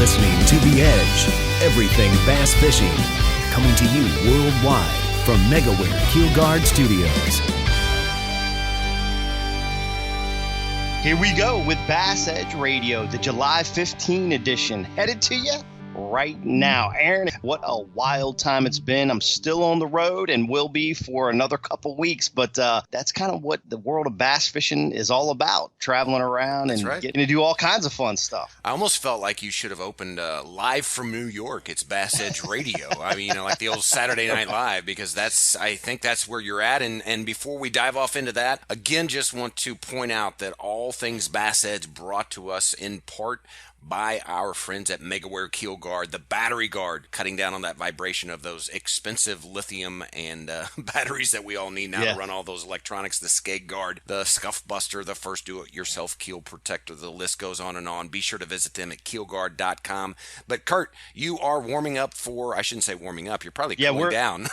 listening to The Edge, everything bass fishing, coming to you worldwide from Megaware KeelGuard Studios. Here we go with BassEdge Radio, the July 15 edition, headed to you right now. Aaron, what a wild time it's been. I'm still on the road and will be for another couple weeks, but that's kind of what the world of bass fishing is all about, traveling around and getting to do all kinds of fun stuff. I almost felt like you should have opened live from New York. It's BassEdge Radio. I mean, like the old Saturday Night Live, because I think that's where you're at. And before we dive off into that, again, just want to point out that all things BassEdge brought to us in part by our friends at Megaware KeelGuard, the battery guard, cutting down on that vibration of those expensive lithium and batteries that we all need now to run all those electronics, the skeg guard, the scuff buster, the first do-it-yourself keel protector. The list goes on and on. Be sure to visit them at keelguard.com. But Kurt, you are warming up for, I shouldn't say warming up, you're probably cooling down.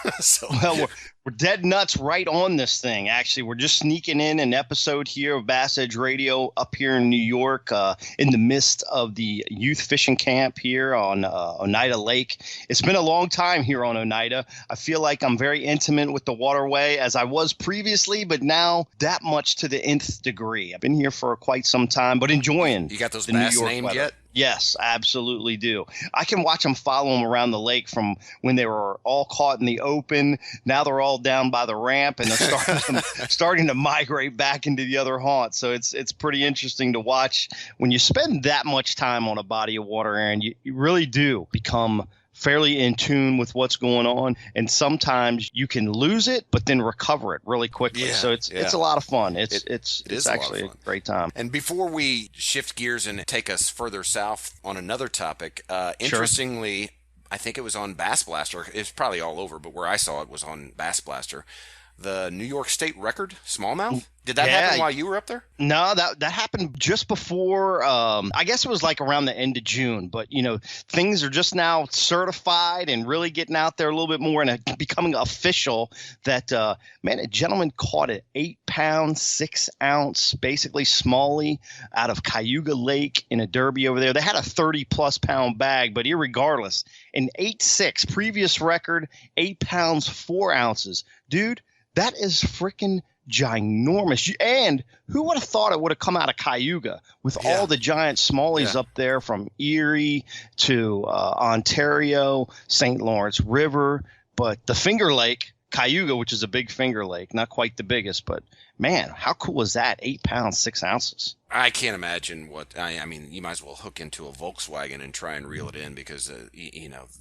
Well, we're dead nuts right on this thing. Actually, we're just sneaking in an episode here of BassEdge Radio up here in New York in the midst of the youth fishing camp here on Oneida Lake. It's been a long time here on Oneida. I feel like I'm very intimate with the waterway as I was previously, but now that much to the nth degree. I've been here for quite some time, but enjoying. You got those the bass New York named weather. yet? Yes, I absolutely do. I can watch them follow them around the lake from when they were all caught in the open. Now they're all down by the ramp, and they're starting to migrate back into the other haunts. So it's pretty interesting to watch. When you spend that much time on a body of water, Aaron, you really do become fairly in tune with what's going on, and sometimes you can lose it but then recover it really quickly. So it's a lot of fun. It's actually a great time. And before we shift gears and take us further south on another topic, interestingly, I think it was on Bass Blaster. It's probably all over, but where I saw it was on Bass Blaster. The New York State record smallmouth. Did that happen while you were up there? No, that happened just before. I guess it was like around the end of June. But things are just now certified and really getting out there a little bit more and becoming official. That a gentleman caught an 8-pound, 6-ounce, basically smallie out of Cayuga Lake in a derby over there. They had a 30+ pound bag, but irregardless, an 8.6 previous record, 8 pounds 4 ounces, dude. That is freaking ginormous. And who would have thought it would have come out of Cayuga with all the giant smallies up there from Erie to Ontario, St. Lawrence River. But the Finger Lake, Cayuga, which is a big finger lake, not quite the biggest, but man, how cool is that? 8 pounds, 6 ounces. I can't imagine what, I mean, you might as well hook into a Volkswagen and try and reel it in because,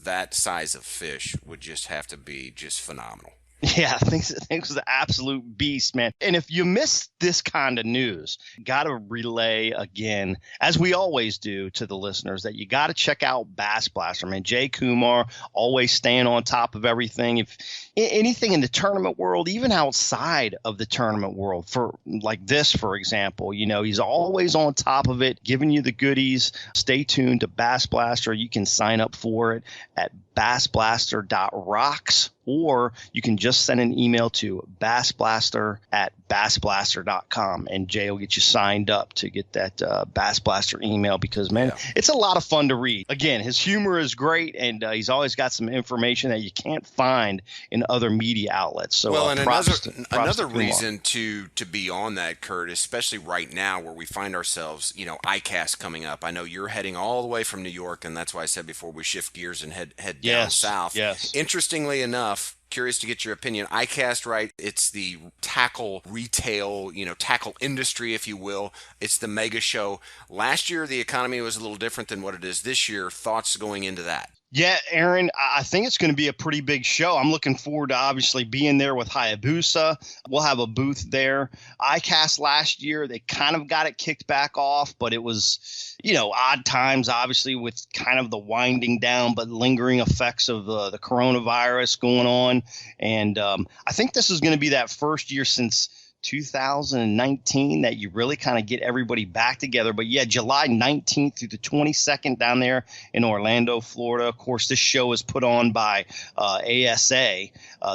that size of fish would just have to be just phenomenal. Yeah, I think it was the absolute beast, man. And if you miss this kind of news, got to relay again, as we always do to the listeners, that you got to check out Bass Blaster, man. Jay Kumar, always staying on top of everything. If anything in the tournament world, even outside of the tournament world, for like this, for example, he's always on top of it, giving you the goodies. Stay tuned to Bass Blaster. You can sign up for it at bassblaster.rocks. Or you can just send an email to bassblaster@bassblaster.com, and Jay will get you signed up to get that Bass Blaster email because, man, it's a lot of fun to read. Again, his humor is great, and he's always got some information that you can't find in other media outlets. So, well, and another to reason to be on that, Kurt, especially right now where we find ourselves, ICAST coming up. I know you're heading all the way from New York, and that's why I said before we shift gears and head down south. Yes. Interestingly enough, curious to get your opinion. ICAST, right? It's the tackle retail, tackle industry, if you will. It's the mega show. Last year, the economy was a little different than what it is this year. Thoughts going into that? Yeah, Aaron, I think it's going to be a pretty big show. I'm looking forward to obviously being there with Hayabusa. We'll have a booth there. ICAST last year, they kind of got it kicked back off, but it was, odd times, obviously, with kind of the winding down but lingering effects of the coronavirus going on. And I think this is going to be that first year since 2019 that you really kind of get everybody back together. But yeah, July 19th through the 22nd down there in Orlando, Florida. Of course, this show is put on by ASA,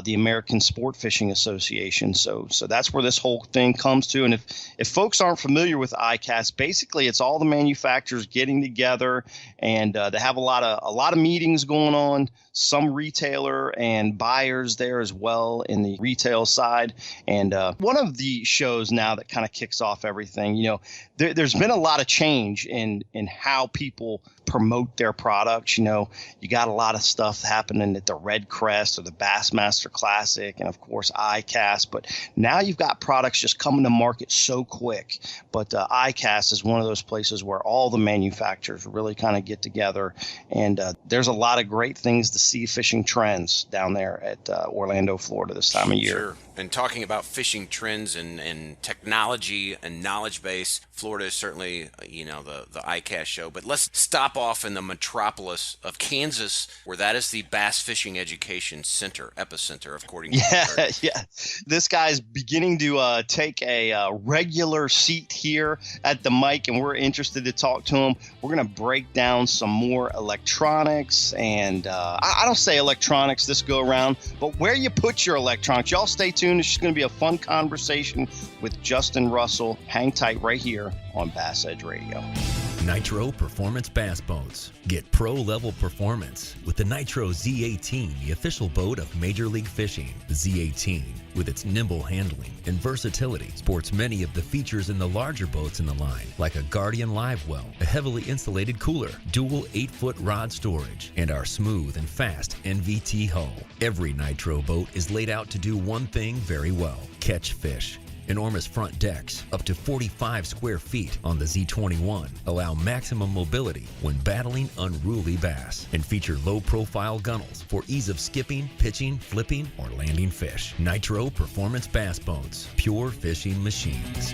the American Sport Fishing Association. So that's where this whole thing comes to. And if folks aren't familiar with ICAST, basically it's all the manufacturers getting together, and they have a lot of meetings going on. Some retailer and buyers there as well in the retail side. And one of the shows now that kind of kicks off everything, you know, there's been a lot of change in how people promote their products. You know, you got a lot of stuff happening at the Red Crest or the Bassmaster Classic and, of course, ICAST. But now you've got products just coming to market so quick. But ICAST is one of those places where all the manufacturers really kind of get together. And there's a lot of great things to see fishing trends down there at Orlando, Florida this time of year. Sure. And talking about fishing trends and technology and knowledge base, Florida is certainly, you know, the ICAST show. But let's stop off in the metropolis of Kansas, where that is the Bass Fishing Education Center, epicenter, according to Yeah. This guy's beginning to take a regular seat here at the mic, and we're interested to talk to him. We're going to break down some more electronics, and I don't say electronics this go around, but where you put your electronics. Y'all stay tuned. It's going to be a fun conversation with Justin Russell. Hang tight right here on BassEdge Radio. Nitro Performance Bass Boats. Get pro-level performance with the Nitro Z18, the official boat of Major League Fishing. The Z18, with its nimble handling and versatility, sports many of the features in the larger boats in the line, like a Guardian Live Well, a heavily insulated cooler, dual 8-foot rod storage, and our smooth and fast NVT hull. Every Nitro boat is laid out to do one thing very well: catch fish. Enormous front decks, up to 45 square feet on the Z21, allow maximum mobility when battling unruly bass, and feature low-profile gunnels for ease of skipping, pitching, flipping, or landing fish. Nitro Performance Bass Boats, pure fishing machines.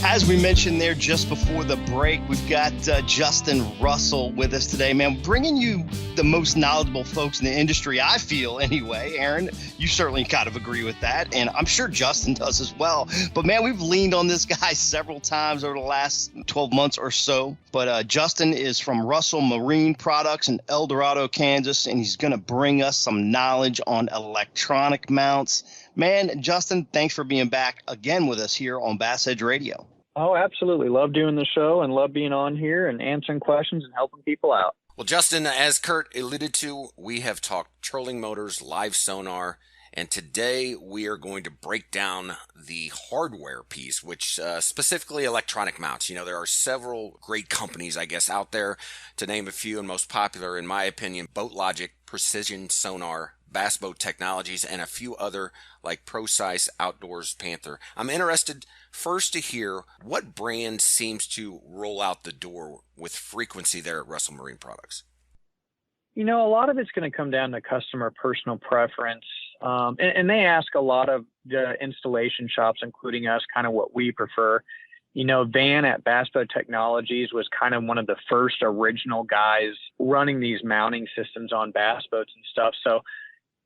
As we mentioned there just before the break, we've got Justin Russell with us today, man, bringing you the most knowledgeable folks in the industry, I feel anyway. Aaron, you certainly kind of agree with that, and I'm sure Justin does as well. But, man, we've leaned on this guy several times over the last 12 months or so. But Justin is from Russell Marine Products in El Dorado, Kansas, and he's going to bring us some knowledge on electronic mounts. Man, Justin, thanks for being back again with us here on BassEdge Radio. Oh, absolutely. Love doing the show and love being on here and answering questions and helping people out. Well, Justin, as Kurt alluded to, we have talked trolling motors, live sonar, and today we are going to break down the hardware piece, which specifically electronic mounts. You know, there are several great companies, I guess, out there. To name a few, and most popular, in my opinion, Boat Logic, Precision Sonar, Bass Boat Technologies, and a few other like ProSize, Outdoors, Panther. I'm interested first to hear what brand seems to roll out the door with frequency there at Russell Marine Products. You know, a lot of it's going to come down to customer personal preference. And they ask a lot of the installation shops, including us, kind of what we prefer. You know, Van at Bass Boat Technologies was kind of one of the first original guys running these mounting systems on bass boats and stuff. So,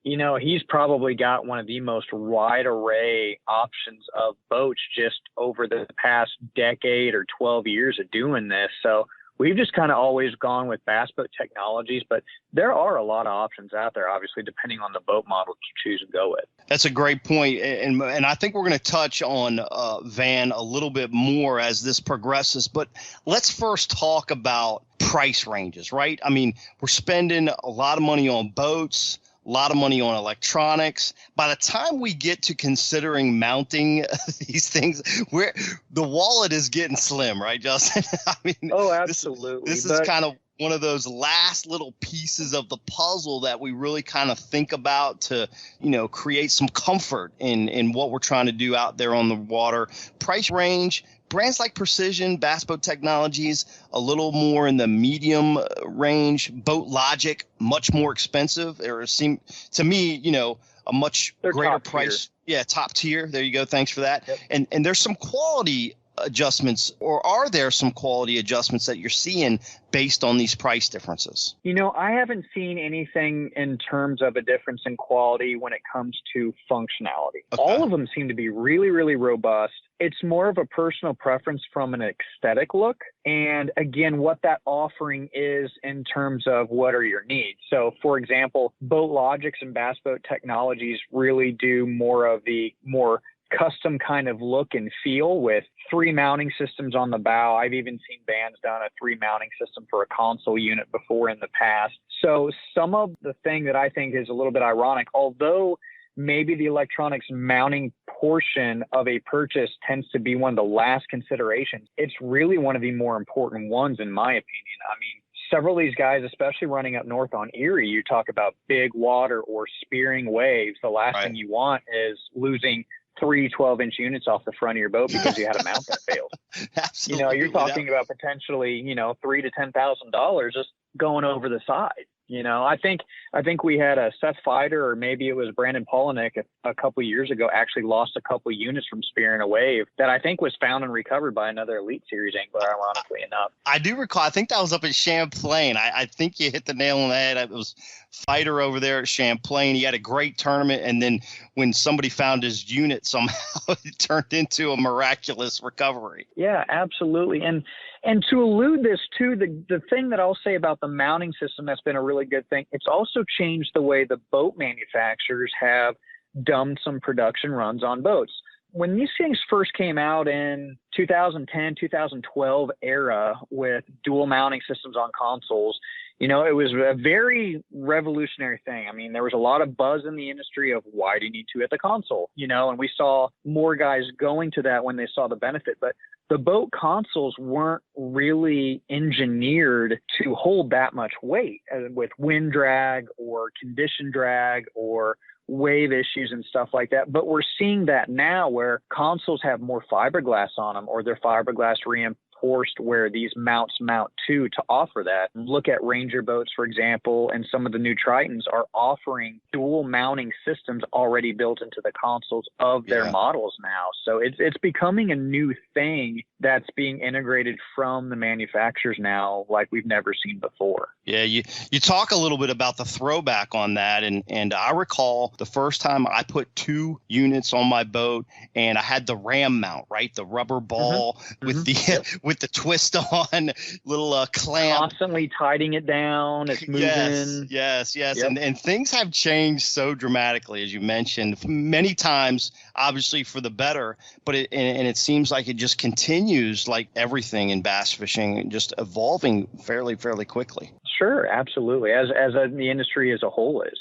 you know, he's probably got one of the most wide array options of boats just over the past decade or 12 years of doing this. So we've just kind of always gone with Bass Boat Technologies, but there are a lot of options out there, obviously, depending on the boat model you choose to go with. That's a great point. And I think we're going to touch on Van a little bit more as this progresses. But let's first talk about price ranges, right? I mean, we're spending a lot of money on boats, a lot of money on electronics. By the time we get to considering mounting these things, the wallet is getting slim, right, Justin? I mean, oh, absolutely. This is kind of one of those last little pieces of the puzzle that we really kind of think about to, you know, create some comfort in what we're trying to do out there on the water. Price range, brands like Precision, Bass Boat Technologies, a little more in the medium range. Boat Logic, much more expensive. There seem to me, you know, a much greater price. Yeah, top tier. There you go. Thanks for that. Yep. And there's some quality adjustments, or are there some quality adjustments that you're seeing based on these price differences? I haven't seen anything in terms of a difference in quality when it comes to functionality. Okay. All of them seem to be really, really robust. It's more of a personal preference from an aesthetic look. And again, what that offering is in terms of what are your needs. So for example, Boat Logics and Bass Boat Technologies really do more of the more custom kind of look and feel with 3 mounting systems on the bow. I've even seen bands done a 3 mounting system for a console unit before in the past. So some of the thing that I think is a little bit ironic, although maybe the electronics mounting portion of a purchase tends to be one of the last considerations, it's really one of the more important ones in my opinion. I mean, several of these guys, especially running up north on Erie, you talk about big water or spearing waves. The last thing you want is losing 3 12-inch units off the front of your boat because you had a mount that failed. Absolutely. You're talking about potentially, $3,000 to $10,000 just going over the side. I think we had a Seth Fider, or maybe it was Brandon Polinick a couple of years ago, actually lost a couple of units from spearing a wave that I think was found and recovered by another Elite Series angler, ironically enough. I do recall, I think that was up at Champlain. I think you hit the nail on the head. It was Fider over there at Champlain. He had a great tournament, and then when somebody found his unit, somehow it turned into a miraculous recovery. Yeah, absolutely. And to allude this to the thing that I'll say about the mounting system that's been a really good thing, it's also changed the way the boat manufacturers have done some production runs on boats. When these things first came out in 2010, 2012 era with dual mounting systems on consoles, it was a very revolutionary thing. I mean, there was a lot of buzz in the industry of why do you need to at the console, and we saw more guys going to that when they saw the benefit. But the boat consoles weren't really engineered to hold that much weight with wind drag or condition drag or wave issues and stuff like that. But we're seeing that now where consoles have more fiberglass on them, or they're fiberglass reinforced where these mounts mount to offer that. Look at Ranger boats, for example, and some of the new Tritons are offering dual mounting systems already built into the consoles of their models now. So it's becoming a new thing that's being integrated from the manufacturers now like we've never seen before. Yeah, you talk a little bit about the throwback on that, and I recall the first time I put 2 units on my boat, and I had the ram mount, right, the rubber ball with the twist on little clamp, constantly tightening it down. It's moving. Yes. Yep. And things have changed so dramatically, as you mentioned, many times, obviously for the better. But it seems like it just continues, like everything in bass fishing, just evolving fairly quickly. Sure, absolutely. As the industry as a whole is,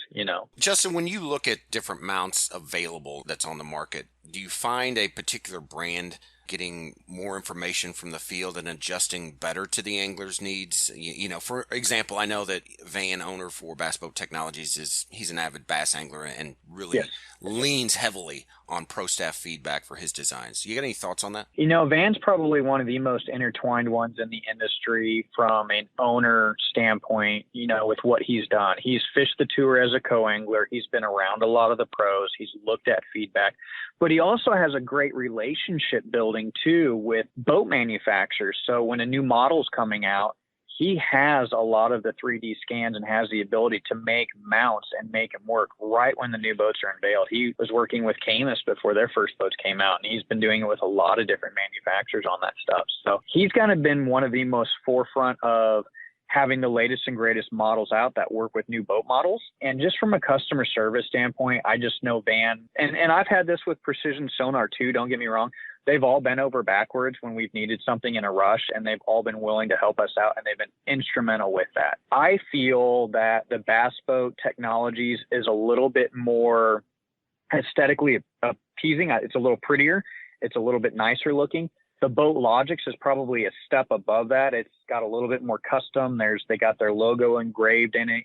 Justin, when you look at different mounts available that's on the market, do you find a particular brand getting more information from the field and adjusting better to the angler's needs? For example, I know that Van, owner for Bass Boat Technologies, he's an avid bass angler and really leans heavily on pro staff feedback for his designs. You got any thoughts on that? Van's probably one of the most intertwined ones in the industry from an owner standpoint, with what he's done. He's fished the tour as a co-angler. He's been around a lot of the pros. He's looked at feedback, but he also has a great relationship building too with boat manufacturers. So when a new model's coming out, he has a lot of the 3D scans and has the ability to make mounts and make them work right when the new boats are unveiled. He was working with Camus before their first boats came out, and he's been doing it with a lot of different manufacturers on that stuff. So he's kind of been one of the most forefront of having the latest and greatest models out that work with new boat models. And just from a customer service standpoint, I just know Van, and I've had this with Precision Sonar too, don't get me wrong. They've all bent over backwards when we've needed something in a rush, and they've all been willing to help us out, and they've been instrumental with that. I feel that the Bass Boat Technologies is a little bit more aesthetically appeasing. It's a little prettier. It's a little bit nicer looking. The Boat Logics is probably a step above that. It's got a little bit more custom. They got their logo engraved in it,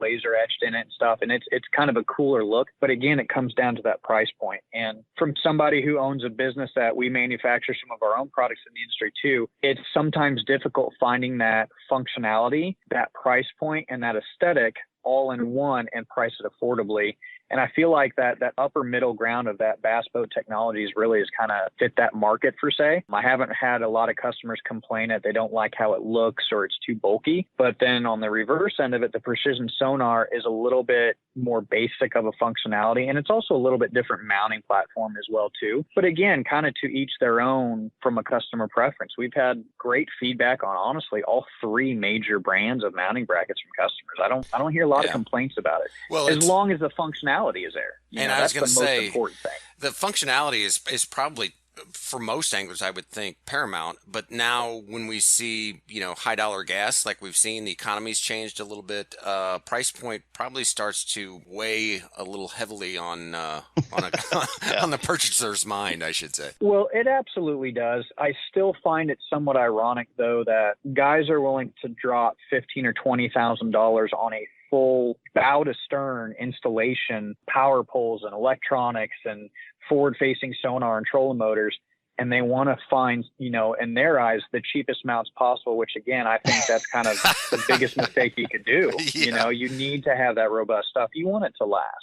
laser etched in it and stuff. And it's kind of a cooler look. But again, it comes down to that price point. And from somebody who owns a business that we manufacture some of our own products in the industry too, it's sometimes difficult finding that functionality, that price point, and that aesthetic all in one and price it affordably. And I feel like that upper middle ground of that bass boat technologies really has kind of fit that market per se. I haven't had a lot of customers complain that they don't like how it looks or it's too bulky. But then on the reverse end of it, the precision sonar is a little bit more basic of a functionality. And it's also a little bit different mounting platform as well too. But again, kind of to each their own from a customer preference. We've had great feedback on honestly all three major brands of mounting brackets from customers. I don't hear a lot of complaints about it. Well, as long as the functionality is there. And I was going to say, most important thing. The functionality is probably, for most anglers, I would think, paramount. But now when we see, high dollar gas, like we've seen, the economy's changed a little bit. Price point probably starts to weigh a little heavily on on the purchaser's mind, I should say. Well, it absolutely does. I still find it somewhat ironic, though, that guys are willing to drop $15,000 or $20,000 on a full bow to stern installation, power poles and electronics and forward-facing sonar and trolling motors, and they want to find, in their eyes, the cheapest mounts possible, which, again, I think that's kind of the biggest mistake you could do. Yeah. You need to have that robust stuff. You want it to last.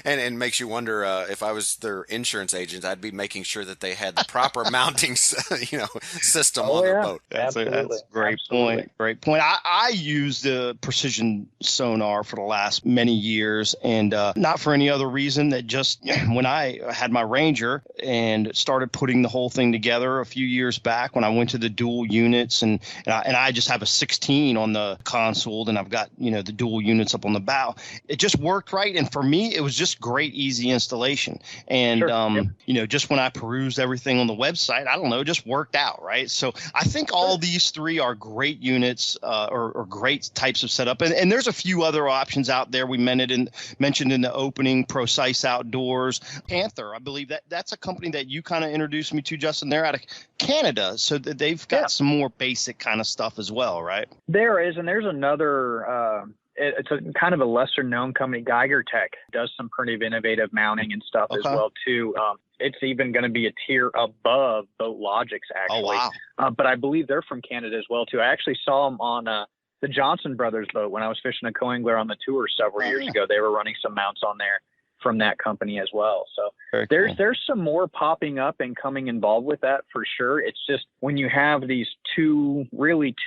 And makes you wonder, if I was their insurance agent, I'd be making sure that they had the proper mounting, system on their boat. That's a great point. Great point. I used the precision sonar for the last many years, and not for any other reason that just when I had my Ranger and started putting the whole thing together a few years back when I went to the dual units, and I just have a 16 on the console, and I've got the dual units up on the bow. It just worked right, and for me, it was just great, easy installation. And, just when I perused everything on the website, I don't know, it just worked out, right? So I think all these three are great units or great types of setup. And there's a few other options out there. We mentioned in the opening, Precise Outdoors. Panther, I believe that's a company that you kind of introduced me to, Justin. They're out of Canada, so they've got some more basic kind of stuff as well, right? There is, and there's another it's a kind of a lesser known company. Geiger Tech does some pretty innovative mounting and stuff as well too. It's even going to be a tier above Boat Logic's actually. Oh, wow. But I believe they're from Canada as well too. I actually saw them on the Johnson Brothers boat when I was fishing a co-angler on the tour several years ago. They were running some mounts on there from that company as well. So there's some more popping up and coming involved with that for sure. It's just when you have these two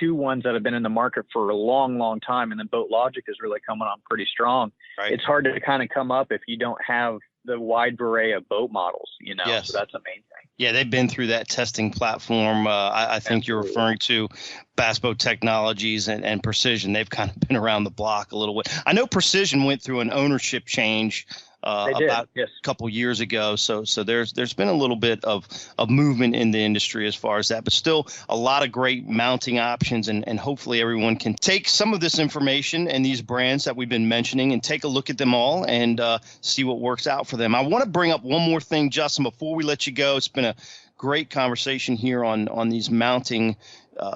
ones that have been in the market for a long, long time, and then Boat Logic is really coming on pretty strong. Right. It's hard to kind of come up if you don't have the wide array of boat models, Yes. So that's the main thing. Yeah, they've been through that testing platform. I think you're referring to Bass Boat Technologies and Precision. They've kind of been around the block a little bit. I know Precision went through an ownership change about a couple years ago. So there's been a little bit of movement in the industry as far as that, but still a lot of great mounting options, and hopefully everyone can take some of this information and these brands that we've been mentioning and take a look at them all and see what works out for them. I want to bring up one more thing, Justin, before we let you go. It's been a great conversation here on these mounting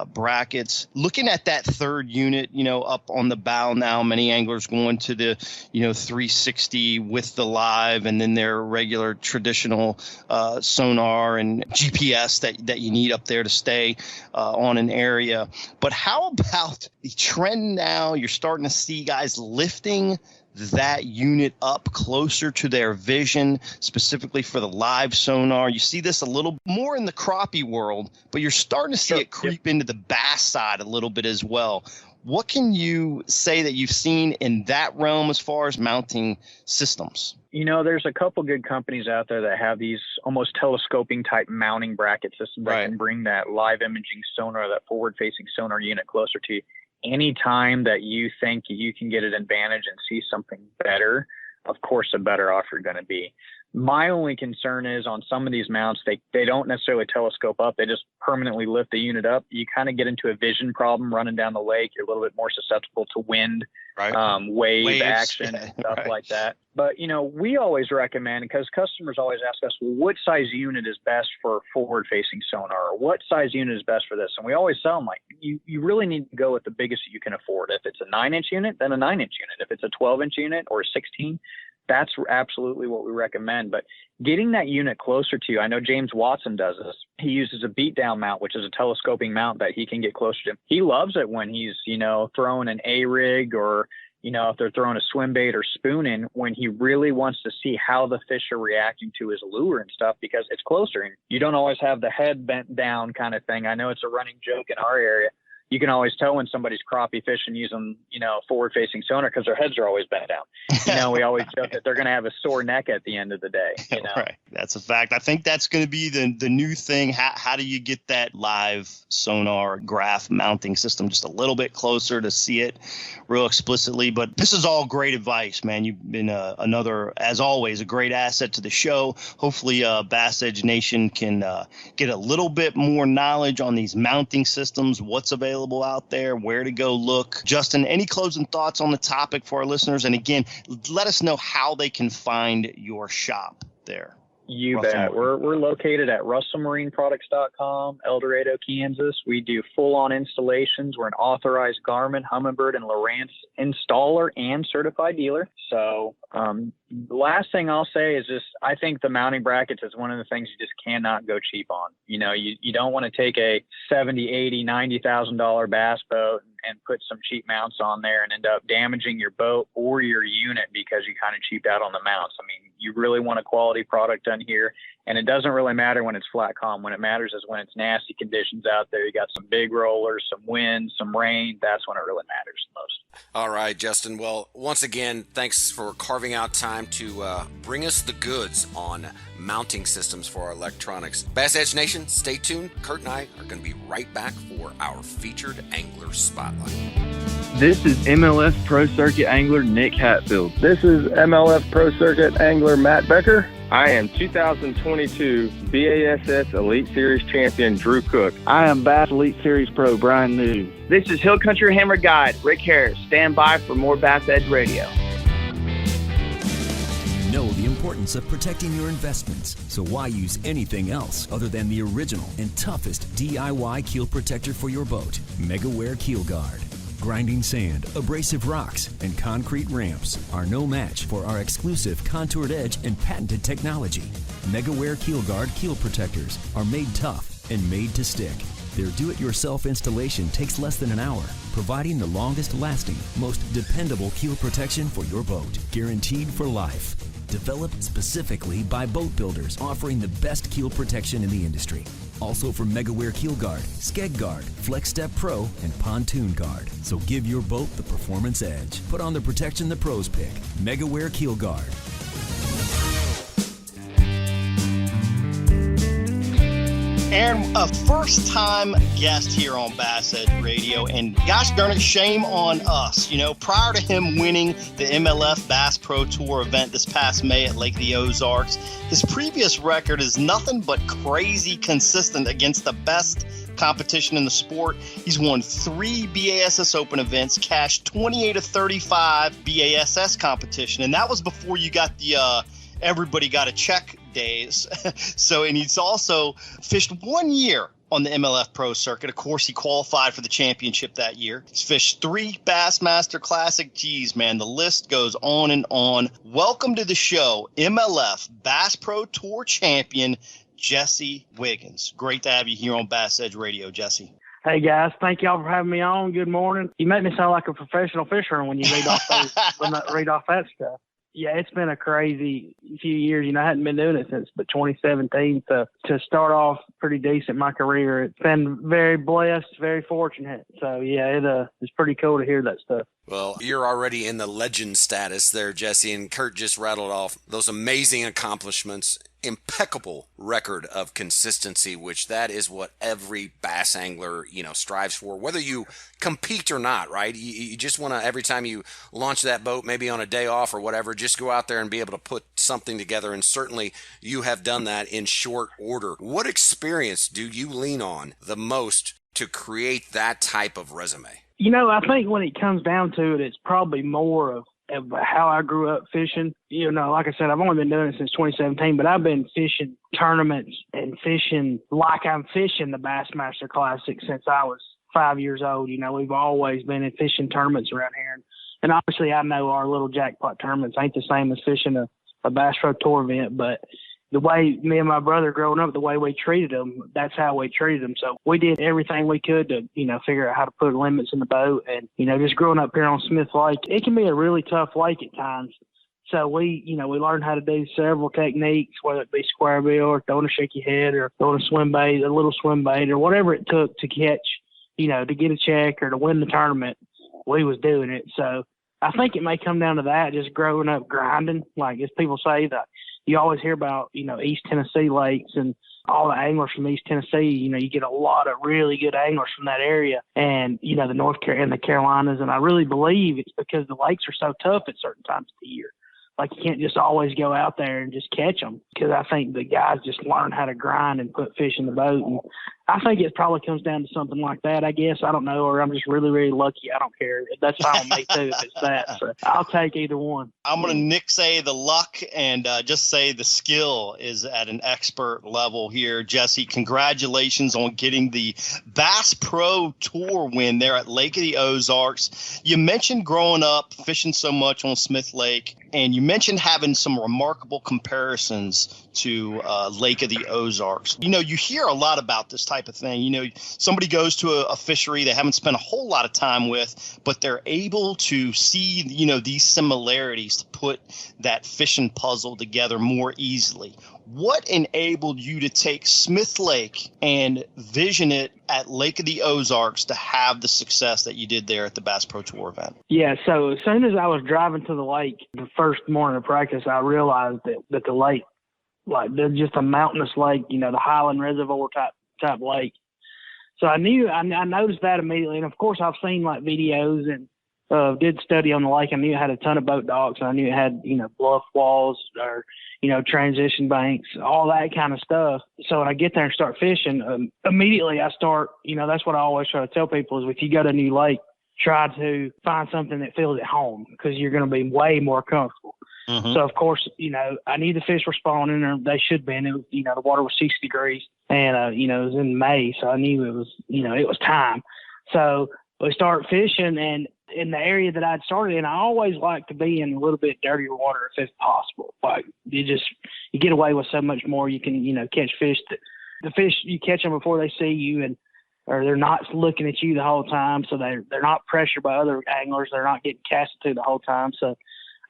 brackets. Looking at that third unit, up on the bow now, many anglers going to the, 360 with the live and then their regular traditional sonar and GPS that you need up there to stay on an area. But how about the trend now? You're starting to see guys lifting that unit up closer to their vision, specifically for the live sonar. You see this a little more in the crappie world, but you're starting to see it creep into the bass side a little bit as well. What can you say that you've seen in that realm as far as mounting systems? There's a couple good companies out there that have these almost telescoping type mounting bracket systems that can bring that live imaging sonar, that forward-facing sonar unit closer to you. Anytime that you think you can get an advantage and see something better, of course, a better off you're going to be. My only concern is on some of these mounts, they don't necessarily telescope up. They just permanently lift the unit up. You kind of get into a vision problem running down the lake. You're a little bit more susceptible to wind, wave action and stuff like that. But, we always recommend, because customers always ask us, well, what size unit is best for forward-facing sonar? Or what size unit is best for this? And we always tell them, you really need to go with the biggest you can afford. If it's a 9-inch unit, then a 9-inch unit. If it's a 12-inch unit or a 16, that's absolutely what we recommend. But getting that unit closer to you, I know James Watson does this. He uses a beat down mount, which is a telescoping mount that he can get closer to him. He loves it when he's, throwing an A-rig or, if they're throwing a swim bait or spooning, when he really wants to see how the fish are reacting to his lure and stuff, because it's closer and you don't always have the head bent down kind of thing. I know it's a running joke in our area. You can always tell when somebody's crappie fishing using, forward-facing sonar because their heads are always bent down. We always joke that they're going to have a sore neck at the end of the day. Right. That's a fact. I think that's going to be the new thing. How do you get that live sonar graph mounting system just a little bit closer to see it real explicitly? But this is all great advice, man. You've been another, as always, a great asset to the show. Hopefully, BassEdge Nation can get a little bit more knowledge on these mounting systems, what's available out there, where to go look. Justin, any closing thoughts on the topic for our listeners? And again, let us know how they can find your shop there. You bet. We're located at russellmarineproducts.com, El Dorado, Kansas. We do full-on installations. We're an authorized Garmin, Humminbird, and Lowrance installer and certified dealer. So the last thing I'll say is just I think the mounting brackets is one of the things you just cannot go cheap on. You don't want to take a $70,000, $80,000, $90,000 bass boat and put some cheap mounts on there and end up damaging your boat or your unit because you kind of cheaped out on the mounts. I mean, you really want a quality product done here. And it doesn't really matter when it's flat calm. When it matters is when it's nasty conditions out there. You got some big rollers, some wind, some rain. That's when it really matters the most. All right, Justin. Well, once again, thanks for carving out time to bring us the goods on mounting systems for our electronics. BassEdge Nation, stay tuned. Kurt and I are going to be right back for our featured angler spotlight. This is MLS Pro Circuit angler Nick Hatfield. This is MLS Pro Circuit angler Matt Becker. I am 2022 BASS Elite Series champion Drew Cook. I am Bass Elite Series Pro Brian New. This is Hill Country Hammer Guide Rick Harris. Stand by for more BassEdge Radio. Know the importance of protecting your investments, so why use anything else other than the original and toughest DIY keel protector for your boat? Megaware KeelGuard. Grinding sand, abrasive rocks, and concrete ramps are no match for our exclusive contoured edge and patented technology. Megaware KeelGuard keel protectors are made tough and made to stick. Their do-it-yourself installation takes less than an hour, providing the longest-lasting, most dependable keel protection for your boat, guaranteed for life. Developed specifically by boat builders offering the best keel protection in the industry. Also from Megaware KeelGuard, Skeg Guard, Flex Step Pro, and Pontoon Guard. So give your boat the performance edge. Put on the protection the pros pick. Megaware KeelGuard. Aaron, a first-time guest here on BassEdge Radio, and gosh darn it, shame on us. Prior to him winning the MLF Bass Pro Tour event this past May at Lake of the Ozarks, his previous record is nothing but crazy consistent against the best competition in the sport. He's won 3 BASS Open events, cashed 28 of 35 BASS competition, and that was before you got the everybody got a check days. And he's also fished 1 year on the MLF Pro Circuit. Of course, he qualified for the championship that year. He's fished 3 Bassmaster Classic. Geez, man, the list goes on and on. Welcome to the show, MLF Bass Pro Tour champion, Jesse Wiggins. Great to have you here on BassEdge Radio, Jesse. Hey guys, thank y'all for having me on. Good morning. You make me sound like a professional fisherman when you read off that stuff. Yeah, it's been a crazy few years. I hadn't been doing it since 2017. So to start off pretty decent my career, it's been very blessed, very fortunate. So yeah, it's pretty cool to hear that stuff. Well, you're already in the legend status there, Jesse, and Kurt just rattled off those amazing accomplishments. Impeccable record of consistency, which that is what every bass angler, strives for, whether you compete or not, right? You just want to, every time you launch that boat, maybe on a day off or whatever, just go out there and be able to put something together. And certainly you have done that in short order. What experience do you lean on the most to create that type of resume? I think when it comes down to it, it's probably more of how I grew up fishing. Like I said, I've only been doing it since 2017, but I've been fishing tournaments and fishing like I'm fishing the Bassmaster Classic since I was 5 years old. We've always been in fishing tournaments around here. And obviously I know our little jackpot tournaments ain't the same as fishing a Bass Pro Tour event, but the way me and my brother growing up, the way we treated them, that's how we treated them. So we did everything we could to, figure out how to put limits in the boat. And, just growing up here on Smith Lake, it can be a really tough lake at times. So we learned how to do several techniques, whether it be square bill or throwing a shaky head or throwing a swim bait, a little swim bait, or whatever it took to catch, to get a check or to win the tournament. We was doing it. So I think it may come down to that, just growing up grinding. Like as people say that you always hear about, East Tennessee lakes and all the anglers from East Tennessee, you get a lot of really good anglers from that area and, the North Carolina and the Carolinas. And I really believe it's because the lakes are so tough at certain times of the year. Like you can't just always go out there and just catch them, because I think the guys just learn how to grind and put fish in the boat. And I think it probably comes down to something like that, I guess. I don't know, or I'm just really, really lucky. I don't care. That's fine with me too if it's that. So I'll take either one. I'm going to say the luck and just say the skill is at an expert level here. Jesse, congratulations on getting the Bass Pro Tour win there at Lake of the Ozarks. You mentioned growing up fishing so much on Smith Lake, and you mentioned having some remarkable comparisons to Lake of the Ozarks. You hear a lot about this type of thing. Somebody goes to a fishery they haven't spent a whole lot of time with, but they're able to see, these similarities to put that fishing puzzle together more easily. What enabled you to take Smith Lake and vision it at Lake of the Ozarks to have the success that you did there at the Bass Pro Tour event? Yeah, so as soon as I was driving to the lake the first morning of practice, I realized that the lake, like they're just a mountainous lake, the Highland Reservoir type lake. So I noticed that immediately. And of course I've seen like videos and did study on the lake. I knew it had a ton of boat docks, and I knew it had, bluff walls or, transition banks, all that kind of stuff. So when I get there and start fishing, immediately I start, that's what I always try to tell people is if you go to a new lake, try to find something that feels at home, because you're going to be way more comfortable. Mm-hmm. So of course, I knew the fish were spawning, or they should be. And it was, the water was 60 degrees, and it was in May, so I knew it was, it was time. So we started fishing, and in the area that I'd started in, I always like to be in a little bit dirtier water if it's possible. Like you get away with so much more. You can, catch fish. The fish, you catch them before they see you, or they're not looking at you the whole time. So they're not pressured by other anglers. They're not getting casted to the whole time. So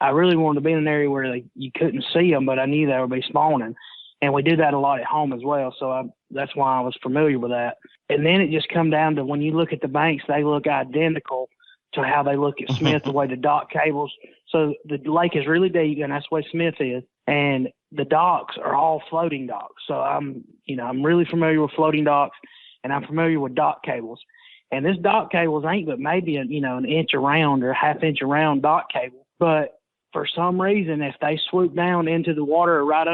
I really wanted to be in an area where you couldn't see them, but I knew they would be spawning. And we do that a lot at home as well. So that's why I was familiar with that. And then it just come down to when you look at the banks, they look identical to how they look at Smith, the way the dock cables. So the lake is really deep, and that's the way Smith is. And the docks are all floating docks. So I'm really familiar with floating docks, and I'm familiar with dock cables. And this dock cables ain't but maybe an inch around or a half inch around dock cable. But for some reason, if they swoop down into the water or right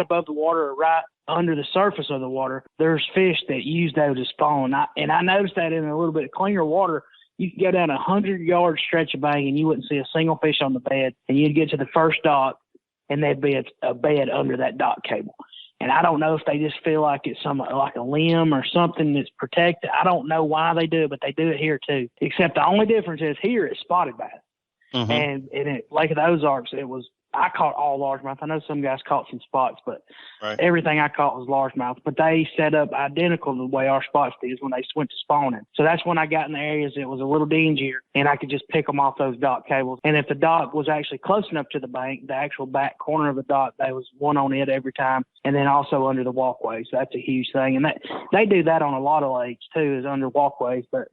above the water or right under the surface of the water, there's fish that use those to spawn. And I noticed that in a little bit of cleaner water, you could go down a 100-yard stretch of bank and you wouldn't see a single fish on the bed. And you'd get to the first dock, and there'd be a bed under that dock cable. And I don't know if they just feel like it's like a limb or something that's protected. I don't know why they do it, but they do it here too. Except the only difference is here it's spotted bass. Mm-hmm. And at Lake of the Ozarks, I caught all largemouth. I know some guys caught some spots, but Everything I caught was largemouth. But they set up identical to the way our spots did when they went to spawning. So that's when I got in the areas that was a little dingier, and I could just pick them off those dock cables. And if the dock was actually close enough to the bank, the actual back corner of the dock, there was one on it every time, and then also under the walkways. So that's a huge thing. And they do that on a lot of lakes too, is under walkways. But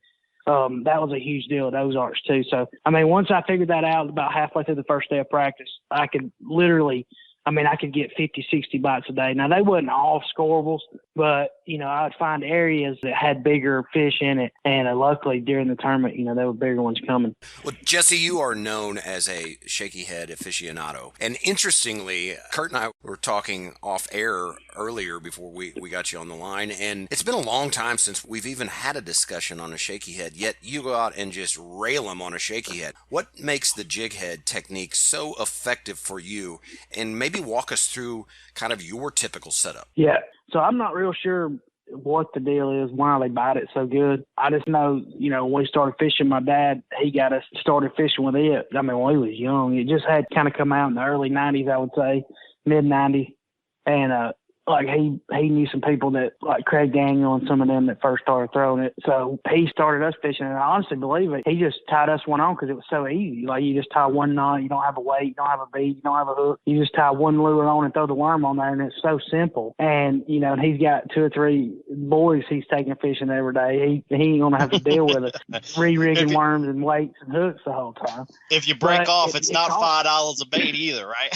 that was a huge deal at Ozarks too. So, once I figured that out about halfway through the first day of practice, I could literally, I could get 50, 60 bites a day. Now, they wasn't all scorables, but, I would find areas that had bigger fish in it. And luckily, during the tournament, there were bigger ones coming. Well, Jesse, you are known as a shaky head aficionado. And interestingly, Kurt and I were talking off air earlier before we got you on the line. And it's been a long time since we've even had a discussion on a shaky head, yet you go out and just rail them on a shaky head. What makes the jig head technique so effective for you? And maybe walk us through kind of your typical setup. Yeah. So I'm not real sure what the deal is, why they bite it so good. I just know, when we started fishing, my dad, he got us started fishing with it. When we was young, it just had kind of come out in the early 90s, I would say, mid 90s. And like he knew some people that, like Craig Daniel and some of them that first started throwing it. So he started us fishing, and I honestly believe it. He just tied us one on because it was so easy. Like you just tie one knot, you don't have a weight, you don't have a bead, you don't have a hook. You just tie one lure on and throw the worm on there, and it's so simple. And you know, and he's got 2 or 3 boys he's taking fishing every day. He ain't gonna have to deal with it, re-rigging worms and weights and hooks the whole time. If you break off, it's not $5 a bait either, right?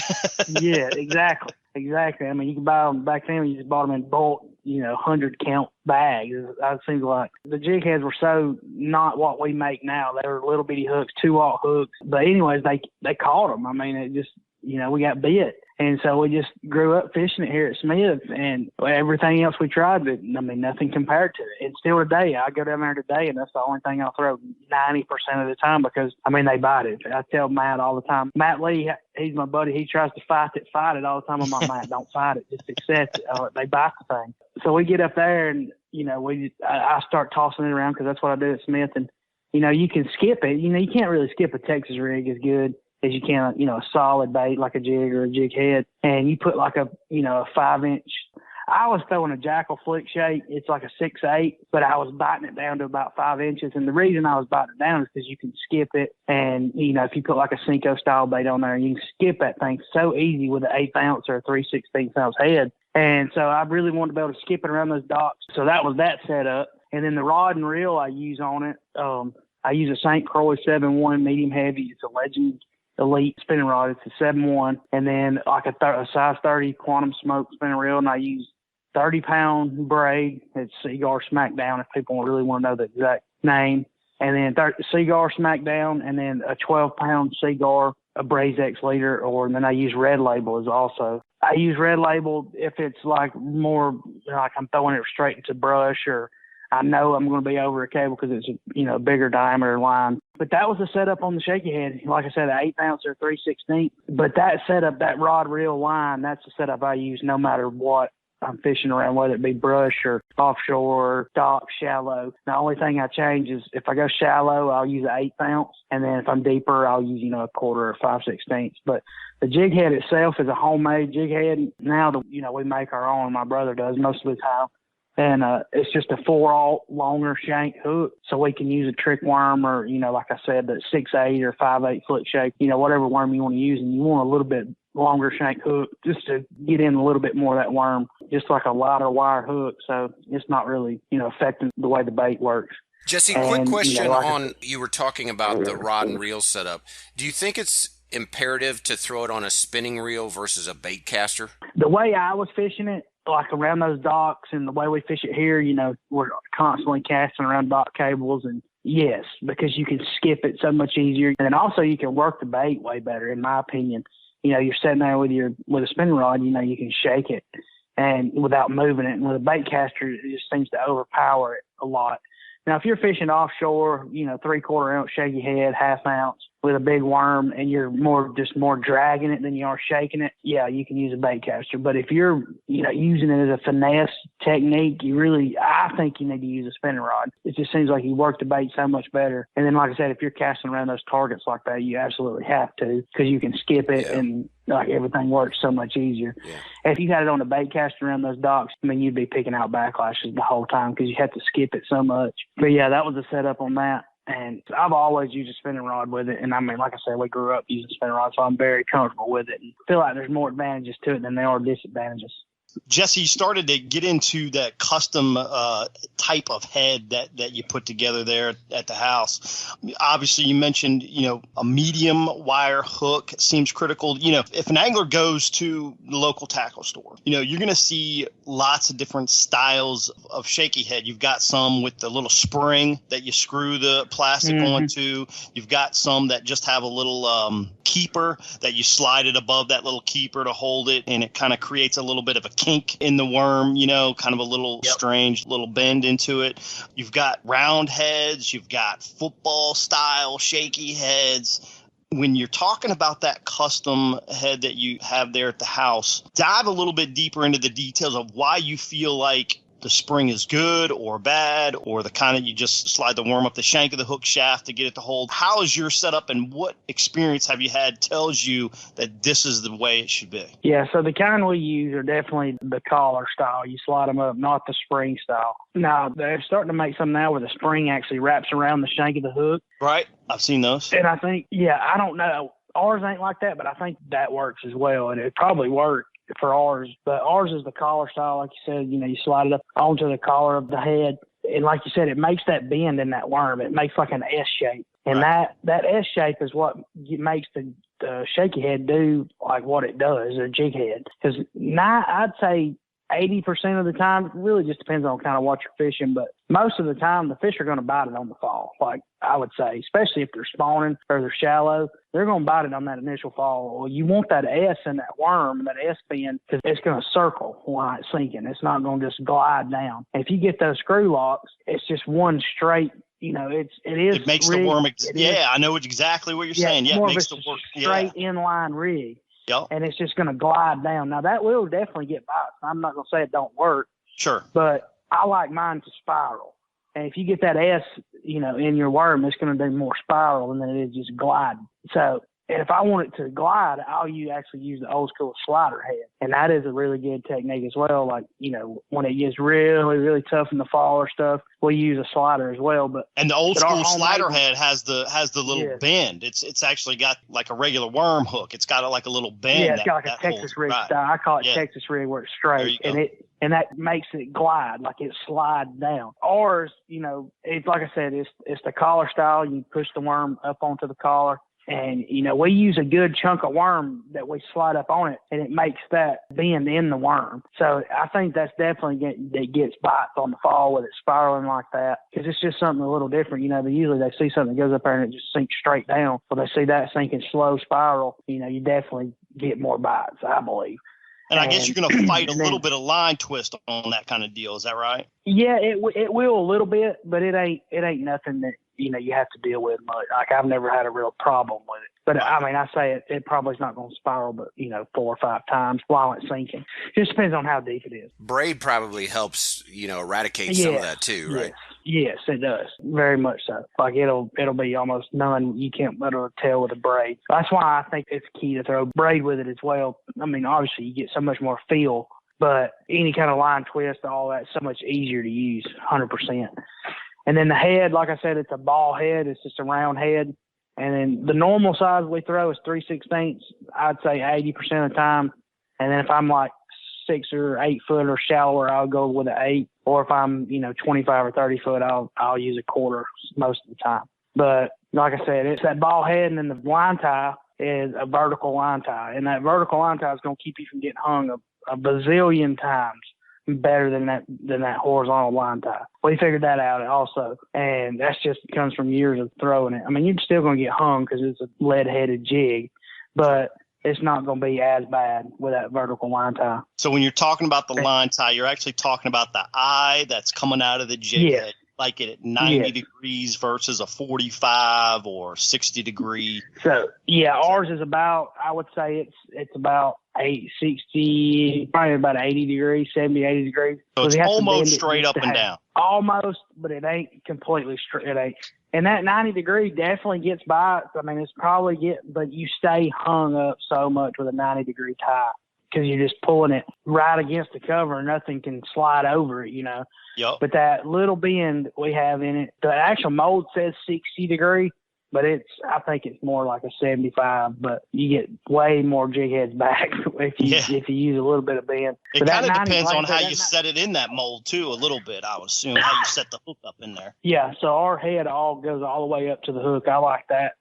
Yeah, exactly. Exactly. I mean, you can buy them back then. You just bought them in bulk, 100 count bags. It seems like the jig heads were so not what we make now. They were little bitty hooks, 2-aught hooks. But anyways, they caught them. I mean, it just, we got bit. And so we just grew up fishing it here at Smith, and everything else we tried, but I mean, nothing compared to it. And still today, I go down there today, and that's the only thing I'll throw 90% of the time because, I mean, they bite it. I tell Matt all the time, Matt Lee, he's my buddy. He tries to fight it all the time. I'm like, Matt, don't fight it. Just accept it. They bite the thing. So we get up there, and, I start tossing it around because that's what I do at Smith. And, you can skip it. You can't really skip a Texas rig as good as you can, a solid bait like a jig or a jig head. And you put like a 5-inch. I was throwing a Jackal flick shake. It's like a 6/8, but I was biting it down to about 5 inches. And the reason I was biting it down is because you can skip it. And, if you put like a Cinco style bait on there, you can skip that thing so easy with an 1/8 ounce or a 3/16 ounce head. And so I really wanted to be able to skip it around those docks. So that was that setup. And then the rod and reel I use on it, I use a St. Croix 7-1 medium heavy. It's a Legend Elite spinning rod. It's a 7-1, and then like a size 30 Quantum Smoke spinning reel, and I use 30-pound braid. It's Seaguar Smackdown if people really want to know the exact name. And then Seaguar Smackdown, and then a 12-pound Seaguar, a Braze X leader, and then I use Red Label as also. I use Red Label if it's like more like I'm throwing it straight into brush, or I know I'm going to be over a cable because it's a bigger diameter line. But that was the setup on the shaky head. Like I said, an 1/8 ounce or 3/16. But that setup, that rod reel line, that's the setup I use no matter what I'm fishing around, whether it be brush or offshore, dock, shallow. The only thing I change is if I go shallow, I'll use an 1/8 ounce. And then if I'm deeper, I'll use, a 1/4 or 5/16. But the jig head itself is a homemade jig head. Now, we make our own. My brother does most of the time. And it's just a 4-aught longer shank hook, so we can use a trick worm or, like I said, the 6/8 or 5/8 flick shake, whatever worm you want to use, and you want a little bit longer shank hook just to get in a little bit more of that worm, just like a lighter wire hook, so it's not really, affecting the way the bait works. Jesse, quick question you were talking about the rod and reel setup. Do you think it's imperative to throw it on a spinning reel versus a bait caster? The way I was fishing it, like around those docks and the way we fish it here, we're constantly casting around dock cables, and yes, because you can skip it so much easier. And then also you can work the bait way better, in my opinion. You're sitting there with a spinning rod, you can shake it and without moving it. And with a bait caster, it just seems to overpower it a lot. Now, if you're fishing offshore, 3/4 ounce shaky head, 1/2 ounce with a big worm, and you're more dragging it than you are shaking it, yeah, you can use a bait caster. But if you're, using it as a finesse technique, I think you need to use a spinning rod. It just seems like you work the bait so much better. And then, like I said, if you're casting around those targets like that, you absolutely have to, because you can skip it and everything works so much easier. Yeah. If you had it on a bait caster around those docks, you'd be picking out backlashes the whole time because you have to skip it so much. But yeah, that was the setup on that. And I've always used a spinning rod with it. And like I said, we grew up using spinning rods, so I'm very comfortable with it. And I feel like there's more advantages to it than there are disadvantages. Jesse, you started to get into that custom type of head that you put together there at the house. Obviously, you mentioned, a medium wire hook seems critical. If an angler goes to the local tackle store, you're going to see lots of different styles of shaky head. You've got some with the little spring that you screw the plastic onto. You've got some that just have a little keeper that you slide it above that little keeper to hold it, and it kind of creates a little bit of a kink in the worm, kind of a little strange little bend into it. You've got round heads, you've got football style shaky heads. When you're talking about that custom head that you have there at the house, dive a little bit deeper into the details of why you feel like the spring is good or bad, or the kind that you just slide the worm up the shank of the hook shaft to get it to hold. How is your setup, and what experience have you had tells you that this is the way it should be? Yeah, so the kind we use are definitely the collar style. You slide them up, not the spring style. Now, they're starting to make some now where the spring actually wraps around the shank of the hook. Right. I've seen those. And I think, I don't know. Ours ain't like that, but I think that works as well, and it probably worked for ours. But ours is the collar style, like you said. You slide it up onto the collar of the head, and like you said, it makes that bend in that worm. It makes like an S shape, and that S shape is what makes the shaky head do like what it does, a jig head. Because I'd say 80% of the time, it really just depends on kind of what you're fishing, but most of the time the fish are going to bite it on the fall. Like I would say, especially if they're spawning or they're shallow, they're going to bite it on that initial fall. Well, you want that S in that worm, that S bend, because it's going to circle while it's sinking. It's not going to just glide down. And if you get those screw locks, it's just one straight. It makes the worm. I know exactly what you're saying. Yeah, it makes the worm straight inline rig. Yep. And it's just going to glide down. Now, that will definitely get bites. I'm not going to say it don't work. Sure. But I like mine to spiral. And if you get that S, in your worm, it's going to do more spiral than it is just gliding. So if I want it to glide, I'll actually use the old school slider head. And that is a really good technique as well. Like, when it gets really, really tough in the fall or stuff, we'll use a slider as well. And the old school slider head has the little bend. It's actually got like a regular worm hook. It's got like a little bend. Yeah, it's got like a Texas rig style. I call it Texas rig, where it's straight. And that makes it glide, like it slides down. Ours, it's like I said, it's the collar style. You push the worm up onto the collar. And, we use a good chunk of worm that we slide up on it, and it makes that bend in the worm. So I think that's definitely that gets bites on the fall with it spiraling like that, because it's just something a little different. Usually they see something that goes up there and it just sinks straight down. Well, they see that sinking slow spiral, you definitely get more bites, I believe. And I guess you're going to fight a little bit of line twist on that kind of deal. Is that right? Yeah, it will a little bit, but it ain't nothing that, you have to deal with much. Like, I've never had a real problem with it. But, I say it probably is not going to spiral, but, 4 or 5 times while it's sinking. Just depends on how deep it is. Braid probably helps, eradicate some of that too, right? Yes, it does. Very much so. Like, it'll be almost none. You can't be able to tell with a braid. That's why I think it's key to throw braid with it as well. I mean, obviously, you get so much more feel, but any kind of line twist, all that, so much easier to use, 100%. And then the head, like I said, it's a ball head. It's just a round head. And then the normal size we throw is 3/16. I'd say 80% of the time. And then if I'm like 6 or 8 foot or shallower, I'll go with an 8. Or if I'm 25 or 30 foot, I'll use a quarter most of the time. But like I said, it's that ball head, and then the line tie is a vertical line tie. And that vertical line tie is going to keep you from getting hung a bazillion times better than that horizontal line tie. We figured that out also, and that's just comes from years of throwing it. I mean, you're still going to get hung because it's a lead-headed jig, but it's not going to be as bad with that vertical line tie. So when you're talking about the line tie, you're actually talking about the eye that's coming out of the jig head, like it at 90 degrees versus a 45 or 60 degree. So ours is about, I would say it's about 60, probably about 80 degrees, 70, 80 degrees. So it's almost straight up and down. Almost, but it ain't completely straight. It ain't. And that 90 degree definitely gets bites. I mean, but you stay hung up so much with a 90 degree tie because you're just pulling it right against the cover and nothing can slide over it, Yep. But that little bend we have in it, the actual mold says 60 degree, but I think it's more like a 75, but you get way more jig heads back if you use a little bit of bend. It kind of depends on how you set it in that mold too, a little bit, I would assume, how you set the hook up in there. Yeah, so our head goes all the way up to the hook. I like that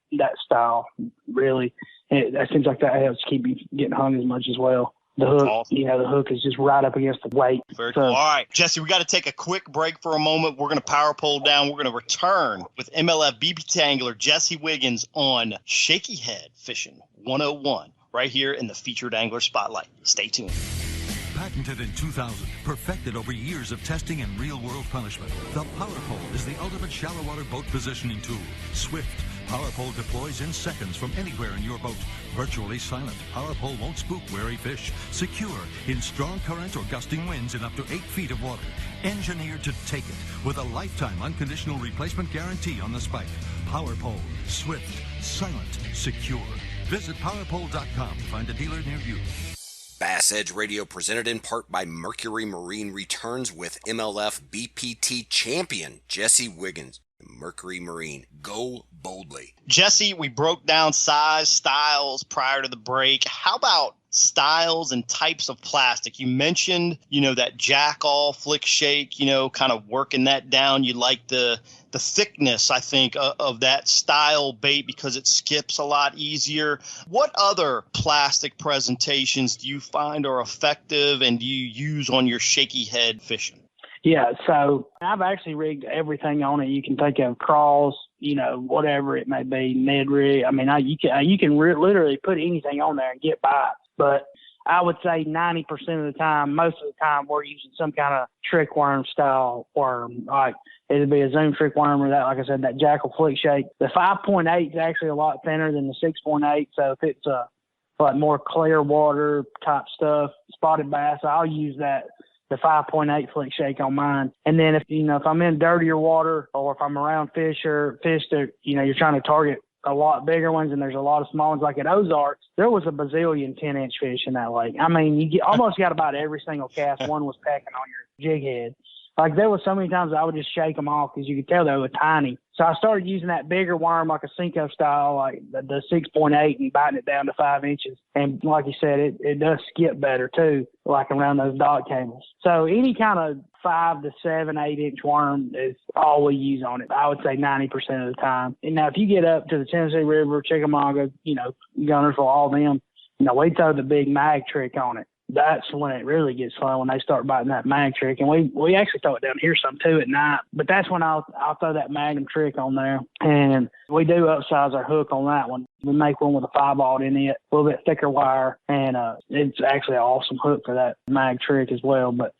style, really. That seems like that helps keep you getting hung as much as well. The hook, awesome. The hook is just right up against the weight. Very cool. All right, Jesse, we got to take a quick break for a moment. We're going to power pole down. We're going to return with MLF BBT angler Jesse Wiggins on Shaky Head Fishing 101 right here in the Featured Angler Spotlight. Stay tuned. Patented in 2000, perfected over years of testing and real-world punishment, the Power Pole is the ultimate shallow water boat positioning tool. Swift, PowerPole deploys in seconds from anywhere in your boat. Virtually silent, PowerPole won't spook wary fish. Secure in strong current or gusting winds in up to 8 feet of water. Engineered to take it with a lifetime unconditional replacement guarantee on the spike. PowerPole, swift, silent, secure. Visit PowerPole.com to find a dealer near you. BassEdge Radio, presented in part by Mercury Marine, returns with MLF BPT champion Jesse Wiggins. Mercury Marine, go boldly. Jesse, we broke down size, styles prior to the break. How about styles and types of plastic? You mentioned, that jack-all flick shake, kind of working that down. You like the thickness, I think, of that style bait because it skips a lot easier. What other plastic presentations do you find are effective and do you use on your shaky head fishing? Yeah, so I've actually rigged everything on it. You can think of crawls, whatever it may be, mid rig. I mean, you can literally put anything on there and get by it. But I would say 90% of the time, most of the time, we're using some kind of trick worm style worm. Like it'd be a zoom trick worm or that, like I said, that jackal flick shake. The 5.8 is actually a lot thinner than the 6.8. So if it's like more clear water type stuff, spotted bass, I'll use the 5.8 flick shake on mine. And then if I'm in dirtier water or if I'm around fish that, you're trying to target a lot bigger ones and there's a lot of small ones, like at Ozarks, there was a bazillion 10-inch fish in that lake. I mean, you almost got about every single cast one was pecking on your jig head. Like there was so many times I would just shake them off because you could tell they were tiny. So I started using that bigger worm, like a Cinco style, like the 6.8, and biting it down to 5 inches. And like you said, it does skip better too, like around those dot cables. So any kind of 5 to 7, 8-inch worm is all we use on it. I would say 90% of the time. And now if you get up to the Tennessee River, Chickamauga, Gunnersville, all them, we throw the big mag trick on it. That's when it really gets fun, when they start biting that mag trick. And we actually throw it down here some too at night. But that's when I'll throw that magnum trick on there. And we do upsize our hook on that one. We make one with a 5/0 in it, a little bit thicker wire. And it's actually an awesome hook for that mag trick as well. But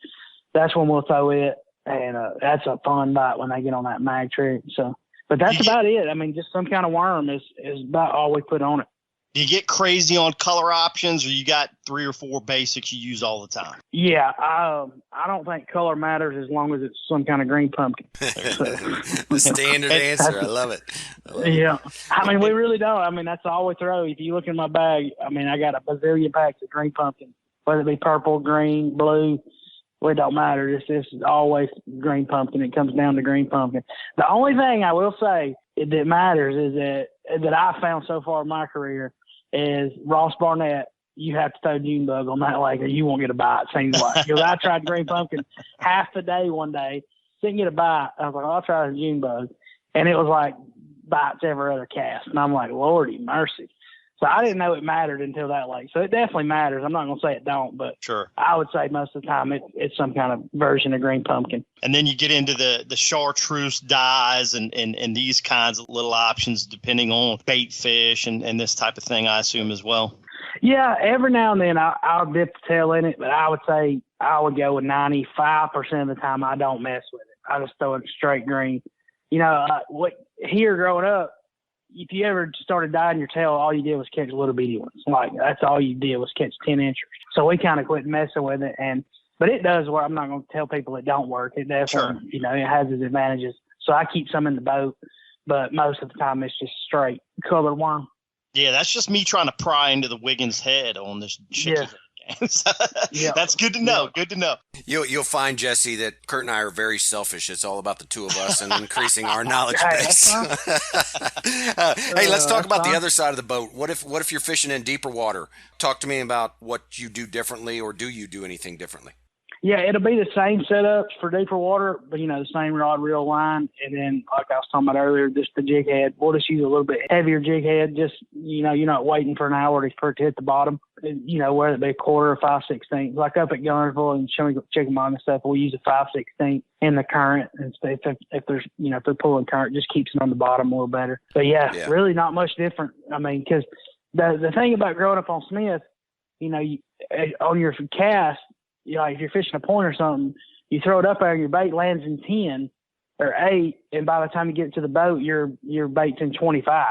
that's when we'll throw it. And that's a fun bite when they get on that mag trick. So, but that's about it. I mean, just some kind of worm is about all we put on it. Do you get crazy on color options, or you got 3 or 4 basics you use all the time? Yeah, I don't think color matters as long as it's some kind of green pumpkin. The standard answer. I love it. Yeah. I mean, we really don't. I mean, that's all we throw. If you look in my bag, I mean, I got a bazillion packs of green pumpkin, whether it be purple, green, blue. It don't matter. This is always green pumpkin. It comes down to green pumpkin. The only thing I will say that matters is that I found so far in my career is Ross Barnett. You have to throw June bug on that lake or you won't get a bite. Seems like, because I tried green pumpkin half the day one day, didn't get a bite. I was like, I'll try the June bug, and it was like bites every other cast, and I'm like, Lordy mercy. So I didn't know it mattered until that lake. So it definitely matters. I'm not going to say it don't, but sure, I would say most of the time it's some kind of version of green pumpkin. And then you get into the chartreuse dyes and these kinds of little options depending on bait fish and this type of thing, I assume, as well. Yeah, every now and then I'll dip the tail in it, but I would say I would go with 95% of the time I don't mess with it. I just throw it straight green. Here growing up, if you ever started dyeing your tail, all you did was catch little bitty ones. Like that's all you did was catch 10-inchers. So we kind of quit messing with it. But it does work. I'm not going to tell people it don't work. It definitely, it has its advantages. So I keep some in the boat, but most of the time it's just straight colored worm. Yeah, that's just me trying to pry into the Wiggins head on this shaky head. That's good to know. Good to know. You'll find, Jesse, that Kurt and I are very selfish. It's all about the two of us and increasing our knowledge base. Hey, let's talk about the other side of the boat. What if you're fishing in deeper water? Talk to me about what you do differently, or do you do anything differently? Yeah, it'll be the same setups for deeper water, but, the same rod, reel, line. And then, like I was talking about earlier, just the jig head. We'll just use a little bit heavier jig head. Just, you're not waiting for an hour for it to hit the bottom. Whether it be a quarter or 5/16. Like up at Gunnersville and Chickamauga and stuff, we'll use a 5/16 in the current. And if there's, if they're pulling current, just keeps it on the bottom a little better. But, yeah, really not much different. I mean, because the thing about growing up on Smith, on your cast, if you're fishing a point or something, you throw it up there and your bait lands in 10, or 8, and by the time you get to the boat, your bait's in 25.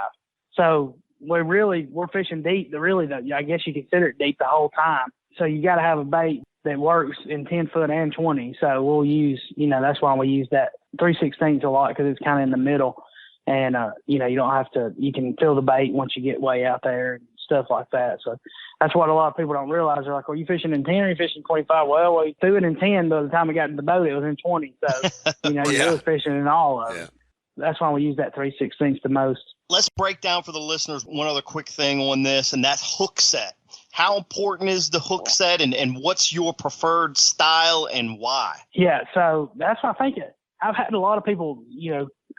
So we're fishing deep. I guess you consider it deep the whole time. So you got to have a bait that works in 10 foot and 20. So we'll use, that's why we use that 3/16 a lot, because it's kind of in the middle. And, you don't have to, you can feel the bait once you get way out there and stuff like that. So that's what a lot of people don't realize. They're like, well, you fishing in 10 or you fishing 25? Well, we threw it in 10. By the time we got to the boat, it was in 20. So, you're really fishing in all of it. That's why we use that 3/16 the most. Let's break down for the listeners one other quick thing on this, and that's hook set. How important is the hook set, and what's your preferred style and why? Yeah, so that's what I think. I've had a lot of people,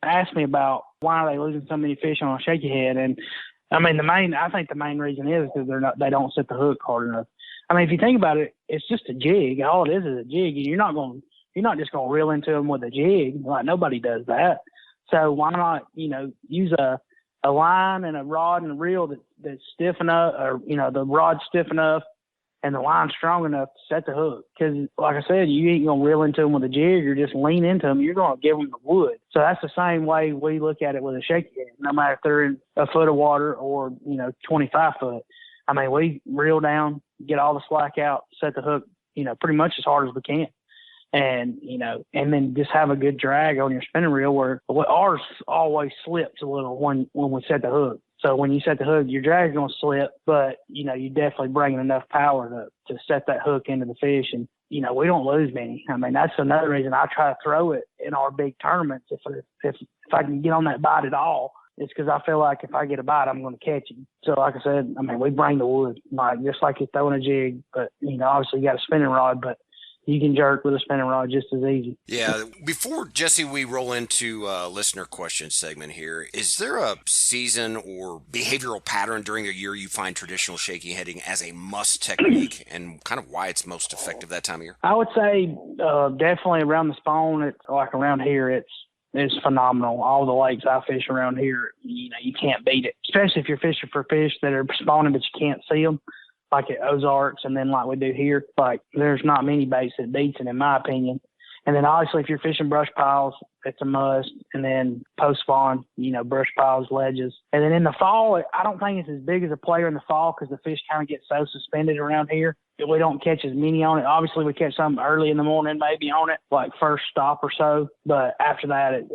ask me about why are they losing so many fish on a shaky head, and I mean I think the main reason is because they don't set the hook hard enough. I mean, if you think about it, it's just a jig. All it is a jig, and you're not just gonna reel into them with a jig. Like, nobody does that. So why not, use a line and a rod and a reel that's stiff enough, or, the rod's stiff enough and the line's strong enough to set the hook. Because, like I said, you ain't going to reel into them with a jig or just lean into them. You're going to give them the wood. So that's the same way we look at it with a shaky head, no matter if they're in a foot of water or, 25 foot. I mean, we reel down, get all the slack out, set the hook, pretty much as hard as we can. And, and then just have a good drag on your spinning reel, where ours always slips a little when we set the hook. So when you set the hook, your drag's going to slip, but, you're definitely bringing enough power to set that hook into the fish. And, we don't lose many. I mean, that's another reason I try to throw it in our big tournaments. If I can get on that bite at all, it's because I feel like if I get a bite, I'm going to catch him. So like I said, I mean, we bring the wood, just like you're throwing a jig, but, obviously you got a spinning rod, but you can jerk with a spinning rod just as easy. Yeah. Before, Jesse, we roll into listener question segment here, is there a season or behavioral pattern during a year you find traditional shaky heading as a must technique, and kind of why it's most effective that time of year? I would say definitely around the spawn. It's like around here, it's phenomenal. All the lakes I fish around here, you can't beat it, especially if you're fishing for fish that are spawning but you can't see them, like at Ozarks, and then like we do here. Like, there's not many baits that beats it, in my opinion. And then obviously if you're fishing brush piles, it's a must. And then post spawn, brush piles, ledges. And then in the fall, I don't think it's as big as a player in the fall, because the fish kind of get so suspended around here that we don't catch as many on it. Obviously we catch some early in the morning maybe on it, like first stop or so. But after that,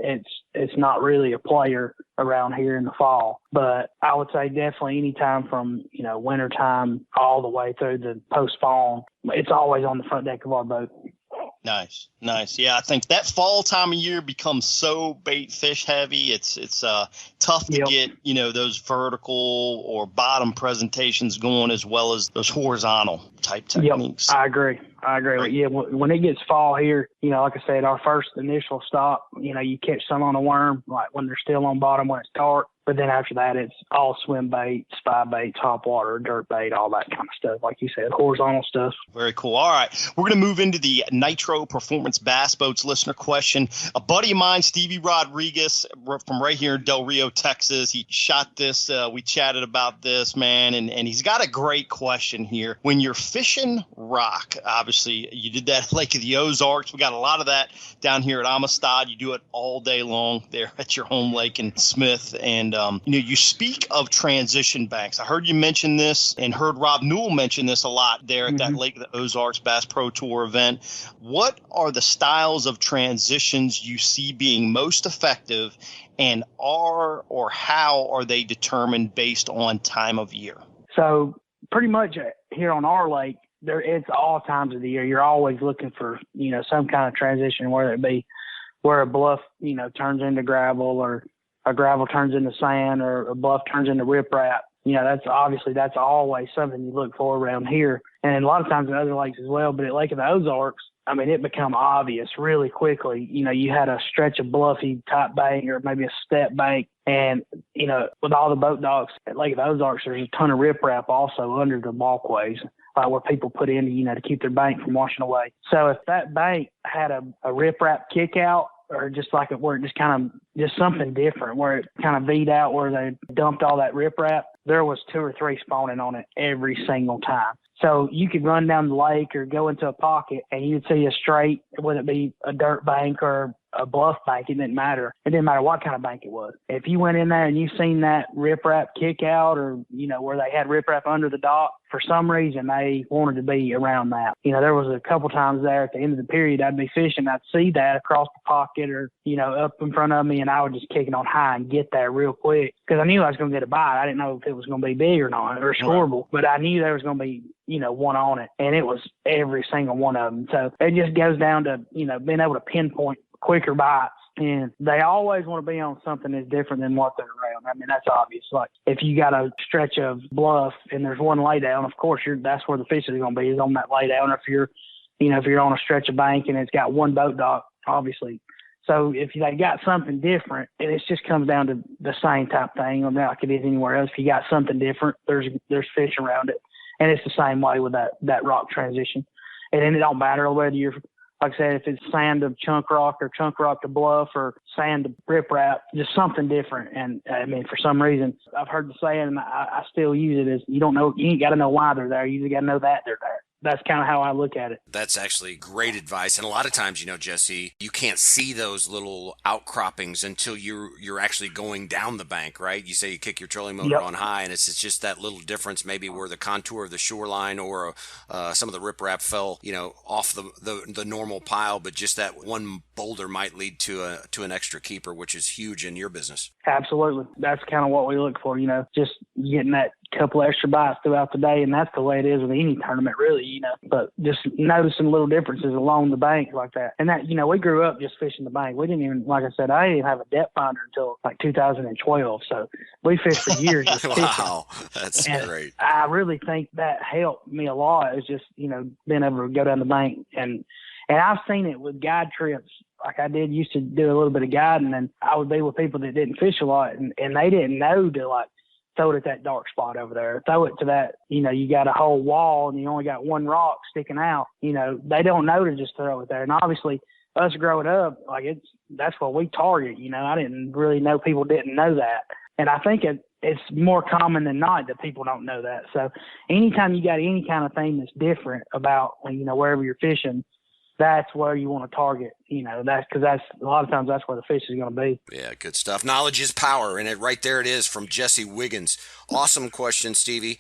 it's not really a player around here in the fall. But I would say definitely any time from, winter time all the way through the post spawn, it's always on the front deck of our boat. Nice. Yeah, I think that fall time of year becomes so bait fish heavy. It's tough to get, those vertical or bottom presentations going, as well as those horizontal type techniques. Yep, I agree. Right. Yeah, when it gets fall here, like I said, our first initial stop, you catch some on a worm, like when they're still on bottom when it's dark. But then after that, it's all swim bait, spy bait, top water, dirt bait, all that kind of stuff. Like you said, horizontal stuff. Very cool. All right. We're going to move into the Nitro Performance Bass Boats listener question. A buddy of mine, Stevie Rodriguez, from right here in Del Rio, Texas, he shot this. We chatted about this, man, and he's got a great question here. When you're fishing rock, obviously, you did that at Lake of the Ozarks. We got a lot of that down here at Amistad. You do it all day long there at your home lake in Smith. And you speak of transition banks. I heard you mention this, and heard Rob Newell mention this a lot there at that Lake of the Ozarks Bass Pro Tour event. What are the styles of transitions you see being most effective, and how are they determined based on time of year? So pretty much here on our lake, it's all times of the year. You're always looking for, some kind of transition, whether it be where a bluff, turns into gravel, or a gravel turns into sand, or a bluff turns into riprap. That's always something you look for around here. And a lot of times in other lakes as well. But at Lake of the Ozarks, I mean, it become obvious really quickly. You had a stretch of bluffy type bank, or maybe a step bank. And, with all the boat docks at Lake of the Ozarks, there's a ton of riprap also under the walkways, where people put in, to keep their bank from washing away. So if that bank had a riprap kick out, or just like where it just something different, where it kind of V'd out, where they dumped all that riprap, there was 2 or 3 spawning on it every single time. So you could run down the lake or go into a pocket, and you'd see a straight, whether it be a dirt bank or a bluff bank, it didn't matter. It didn't matter what kind of bank it was. If you went in there and you seen that riprap kick out, or, you know, where they had riprap under the dock, for some reason they wanted to be around that. You know, there was a couple times there at the end of the period, I'd be fishing, I'd see that across the pocket or, you know, up in front of me, and I would just kick it on high and get there real quick because I knew I was going to get a bite. I didn't know if it was going to be big or not or scoreable, but I knew there was going to be, you know, one on it, and it was every single one of them. So it just goes down to, you know, being able to pinpoint quicker bites. And they always want to be on something that's different than what they're around. I mean, that's obvious. Like if you got a stretch of bluff and there's one lay down, of course that's where the fish is going to be, is on that lay down. Or if you're, you know, if you're on a stretch of bank and it's got one boat dock, obviously. So if they got something different, and it just comes down to the same type thing like it is anywhere else. If you got something different, there's fish around it. And it's the same way with that rock transition. And then it don't matter whether you're, like I said, if it's sand to chunk rock or chunk rock to bluff or sand to riprap, just something different. And I mean, for some reason, I've heard the saying, and I still use it, is you ain't got to know why they're there. You just got to know that they're there. That's kind of how I look at it. That's actually great advice. And a lot of times, you know, Jesse, you can't see those little outcroppings until you're actually going down the bank, right? You say you kick your trolling motor on high, and it's just that little difference maybe where the contour of the shoreline or some of the riprap fell, you know, off the normal pile, but just that one boulder might lead to an extra keeper, which is huge in your business. Absolutely. That's kind of what we look for, you know, just getting that couple extra bites throughout the day, and that's the way it is with any tournament, really, you know. But just noticing little differences along the bank like that. And that, you know, we grew up just fishing the bank. We didn't even, like I said, I didn't have a depth finder until like 2012. So we fished for years just fishing. Wow, that's great. I really think that helped me a lot, is just, you know, being able to go down the bank. And I've seen it with guide trips. Like I used to do a little bit of guiding, and I would be with people that didn't fish a lot, and they didn't know to like throw it at that dark spot over there, throw it to that, you know, you got a whole wall and you only got one rock sticking out. You know, they don't know to just throw it there. And obviously us growing up, like that's what we target. You know, I didn't really know people didn't know that. And I think it's more common than not that people don't know that. So anytime you got any kind of thing that's different about, you know, wherever you're fishing, that's where you want to target, you know, that's a lot of times that's where the fish is going to be. Yeah, good stuff. Knowledge is power, and right there it is from Jesse Wiggins. Awesome question, Stevie.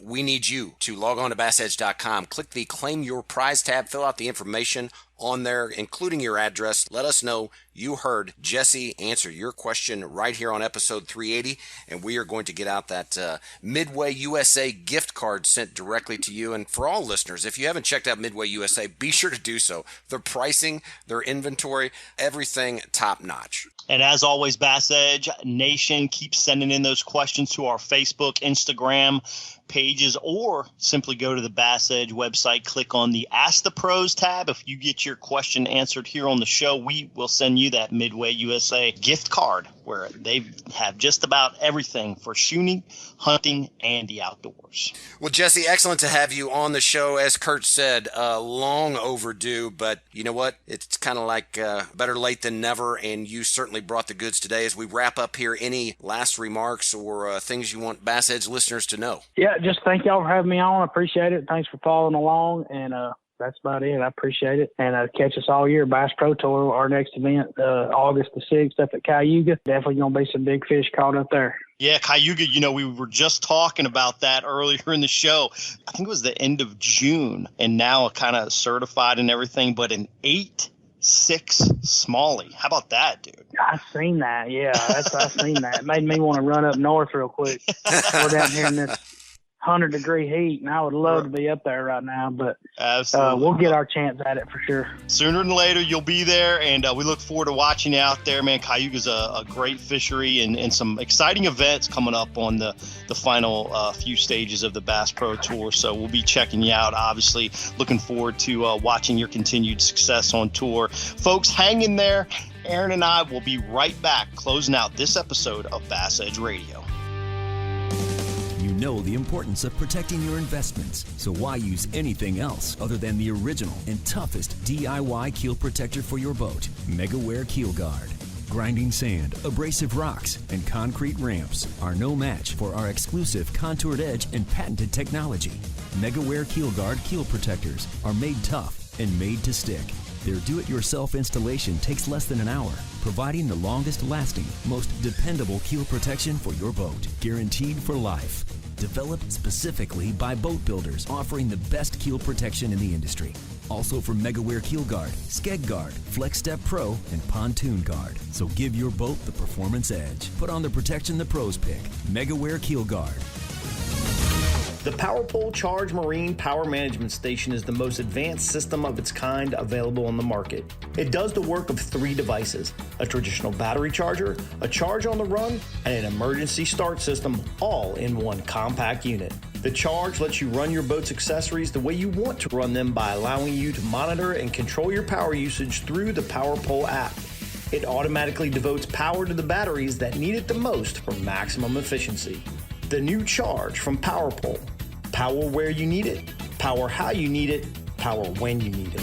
We need you to log on to BassEdge.com, click the Claim Your Prize tab, fill out the information on there, including your address. Let us know you heard Jesse answer your question right here on episode 380, and we are going to get out that Midway USA gift card sent directly to you. And for all listeners, if you haven't checked out Midway USA, be sure to do so. Their pricing, their inventory, everything top notch. And as always, Bass Edge Nation, keep sending in those questions to our Facebook, Instagram pages, or simply go to the Bass Edge website, click on the Ask the Pros tab. If you get your question answered here on the show, we will send you that Midway USA gift card where they have just about everything for shooting, hunting, and the outdoors. Well, Jesse, excellent to have you on the show. As Kurt said, long overdue, but you know what? It's kind of like better late than never, and you certainly brought the goods today. As we wrap up here, any last remarks or things you want Bass Edge listeners to know? Yeah, just thank y'all for having me on. I appreciate it. Thanks for following along, and that's about it. I appreciate it. And catch us all year, Bass Pro Tour, our next event, August the 6th up at Cayuga. Definitely going to be some big fish caught up there. Yeah, Cayuga, you know, we were just talking about that earlier in the show. I think it was the end of June, and now kind of certified and everything, but an 8.6 Smalley. How about that, dude? I seen that. Yeah, I seen that. It made me want to run up north real quick. We're down here in this 100-degree heat, and I would love to be up there right now, but we'll get our chance at it for sure. Sooner than later, you'll be there, and we look forward to watching you out there, man. Cayuga's a great fishery, and some exciting events coming up on the final few stages of the Bass Pro Tour, so we'll be checking you out, obviously. Looking forward to watching your continued success on tour. Folks, hang in there. Aaron and I will be right back closing out this episode of Bass Edge Radio. You know the importance of protecting your investments, so why use anything else other than the original and toughest DIY keel protector for your boat, Megaware KeelGuard. Grinding sand, abrasive rocks, and concrete ramps are no match for our exclusive contoured edge and patented technology. Megaware KeelGuard keel protectors are made tough and made to stick. Their do-it-yourself installation takes less than an hour, providing the longest-lasting, most dependable keel protection for your boat, guaranteed for life. Developed specifically by boat builders offering the best keel protection in the industry. Also from Megaware KeelGuard, Skeg Guard, Flex Step Pro, and Pontoon Guard. So give your boat the performance edge. Put on the protection the pros pick. Megaware KeelGuard. The PowerPole Charge Marine Power Management Station is the most advanced system of its kind available on the market. It does the work of 3 devices, a traditional battery charger, a charge on the run, and an emergency start system, all in one compact unit. The Charge lets you run your boat's accessories the way you want to run them by allowing you to monitor and control your power usage through the PowerPole app. It automatically devotes power to the batteries that need it the most for maximum efficiency. The new Charge from PowerPole. Power where you need it, power how you need it, power when you need it.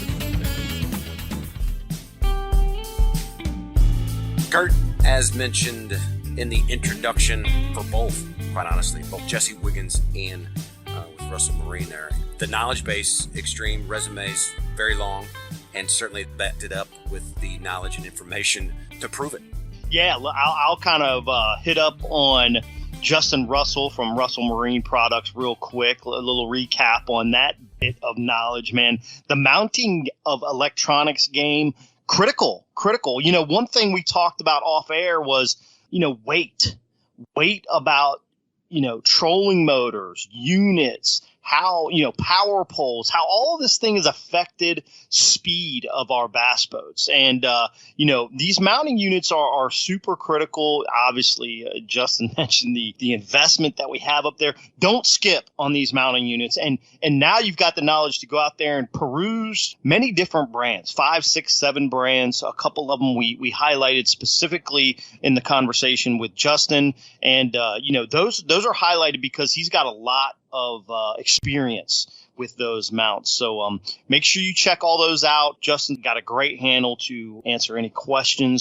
Kurt, as mentioned in the introduction for both, quite honestly, both Jesse Wiggins and with Russell Marine there, the knowledge base, extreme, resumes, very long, and certainly backed it up with the knowledge and information to prove it. Yeah, I'll kind of hit up on Justin Russell from Russell Marine Products real quick. A little recap on that bit of knowledge, man. The mounting of electronics game, critical. You know, one thing we talked about off air was, you know, weight about, you know, trolling motors, units, how, you know, power poles, how all of this thing has affected speed of our bass boats. And, you know, these mounting units are super critical. Obviously, Justin mentioned the investment that we have up there. Don't skip on these mounting units. And now you've got the knowledge to go out there and peruse many different brands, 5, 6, 7 brands. A couple of them we highlighted specifically in the conversation with Justin. And, you know, those are highlighted because he's got a lot of experience with those mounts. So make sure you check all those out. Justin got a great handle to answer any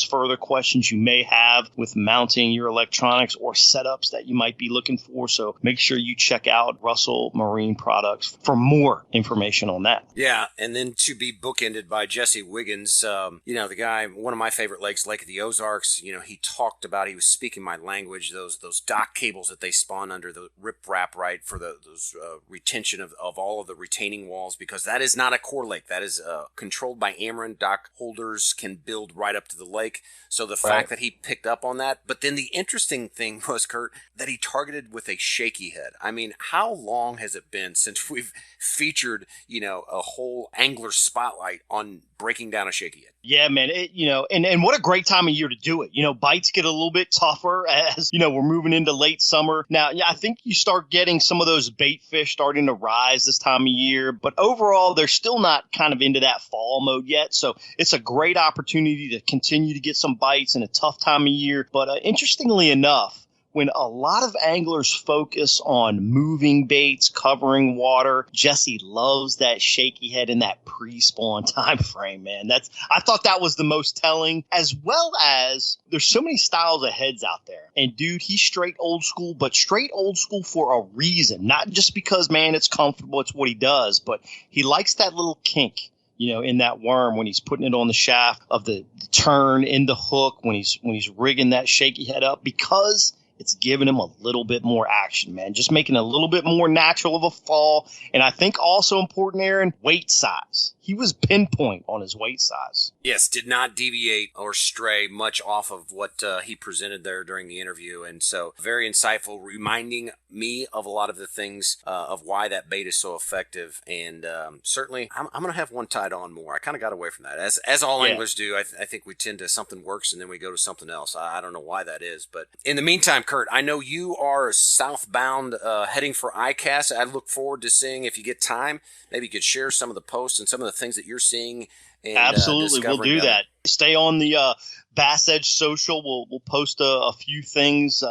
further questions you may have with mounting your electronics or setups that you might be looking for. So make sure you check out Russell Marine Products for more information on that. Yeah, and then to be bookended by Jesse Wiggins, you know, the guy, one of my favorite lakes, Lake of the Ozarks, you know, he talked about, he was speaking my language, those dock cables that they spawn under the riprap, right, for those retention of all of the retaining walls, because that is not a core lake. That is controlled by Ameren. Dock holders can build right up to the lake. So the fact that he picked up on that. But then the interesting thing was, Kurt, that he targeted with a shaky head. I mean, how long has it been since we've featured, you know, a whole angler spotlight on breaking down a shaky head? Yeah, man. You know, and what a great time of year to do it. You know, bites get a little bit tougher as, you know, we're moving into late summer. Now, yeah, I think you start getting some of those bait fish starting to rise this time of year. But overall, they're still not kind of into that fall mode yet. So it's a great opportunity to continue to get some bites in a tough time of year. But interestingly enough, when a lot of anglers focus on moving baits, covering water, Jesse loves that shaky head in that pre-spawn time frame, man. I thought that was the most telling, as well as there's so many styles of heads out there. And dude, he's straight old school, but straight old school for a reason. Not just because, man, it's comfortable, it's what he does, but he likes that little kink, you know, in that worm when he's putting it on the shaft of the turn in the hook, when he's rigging that shaky head up, because it's giving him a little bit more action, man. Just making it a little bit more natural of a fall. And I think also important, Aaron, weight size. He was pinpoint on his weight size. Yes, did not deviate or stray much off of what he presented there during the interview. And so very insightful, reminding me of a lot of the things of why that bait is so effective. And certainly I'm going to have one tied on more. I kind of got away from that. As all anglers do, I think we tend to something works and then we go to something else. I don't know why that is. But in the meantime, Kurt, I know you are southbound heading for ICAST. I look forward to seeing, if you get time, maybe you could share some of the posts and some of the things that you're seeing. And, absolutely, we'll do that. Stay on the BassEdge social. We'll post a few things,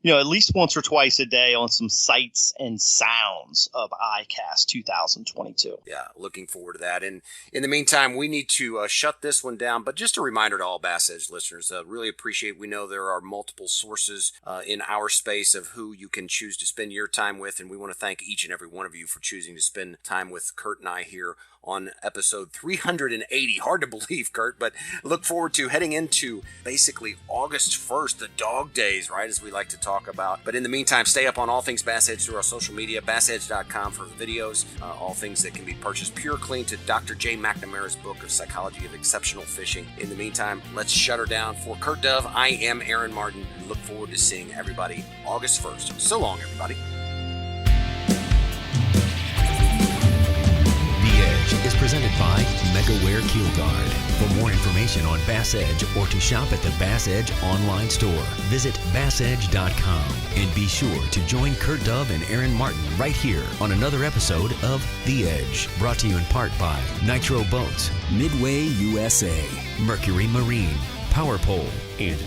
at least once or twice a day on some sights and sounds of ICAST 2022. Yeah, looking forward to that. And in the meantime, we need to shut this one down. But just a reminder to all BassEdge listeners, really appreciate, we know there are multiple sources in our space of who you can choose to spend your time with. And we want to thank each and every one of you for choosing to spend time with Kurt and I here on episode 380. Hard to believe, Kurt, but look forward to heading into basically August 1st, the dog days, right, as we like to talk about. But in the meantime, stay up on all things BassEdge through our social media, BassEdge.com for videos, all things that can be purchased pure clean, to Dr. J. McNamara's book of Psychology of Exceptional Fishing. In the meantime, let's shut her down. For Kurt Dove, I am Aaron Martin, and look forward to seeing everybody August 1st. So long, everybody. Is presented by Megaware KeelGuard. For more information on BassEdge or to shop at the BassEdge online store, visit BassEdge.com and be sure to join Kurt Dove and Aaron Martin right here on another episode of The Edge, brought to you in part by Nitro Boats, Midway USA, Mercury Marine, Power Pole, and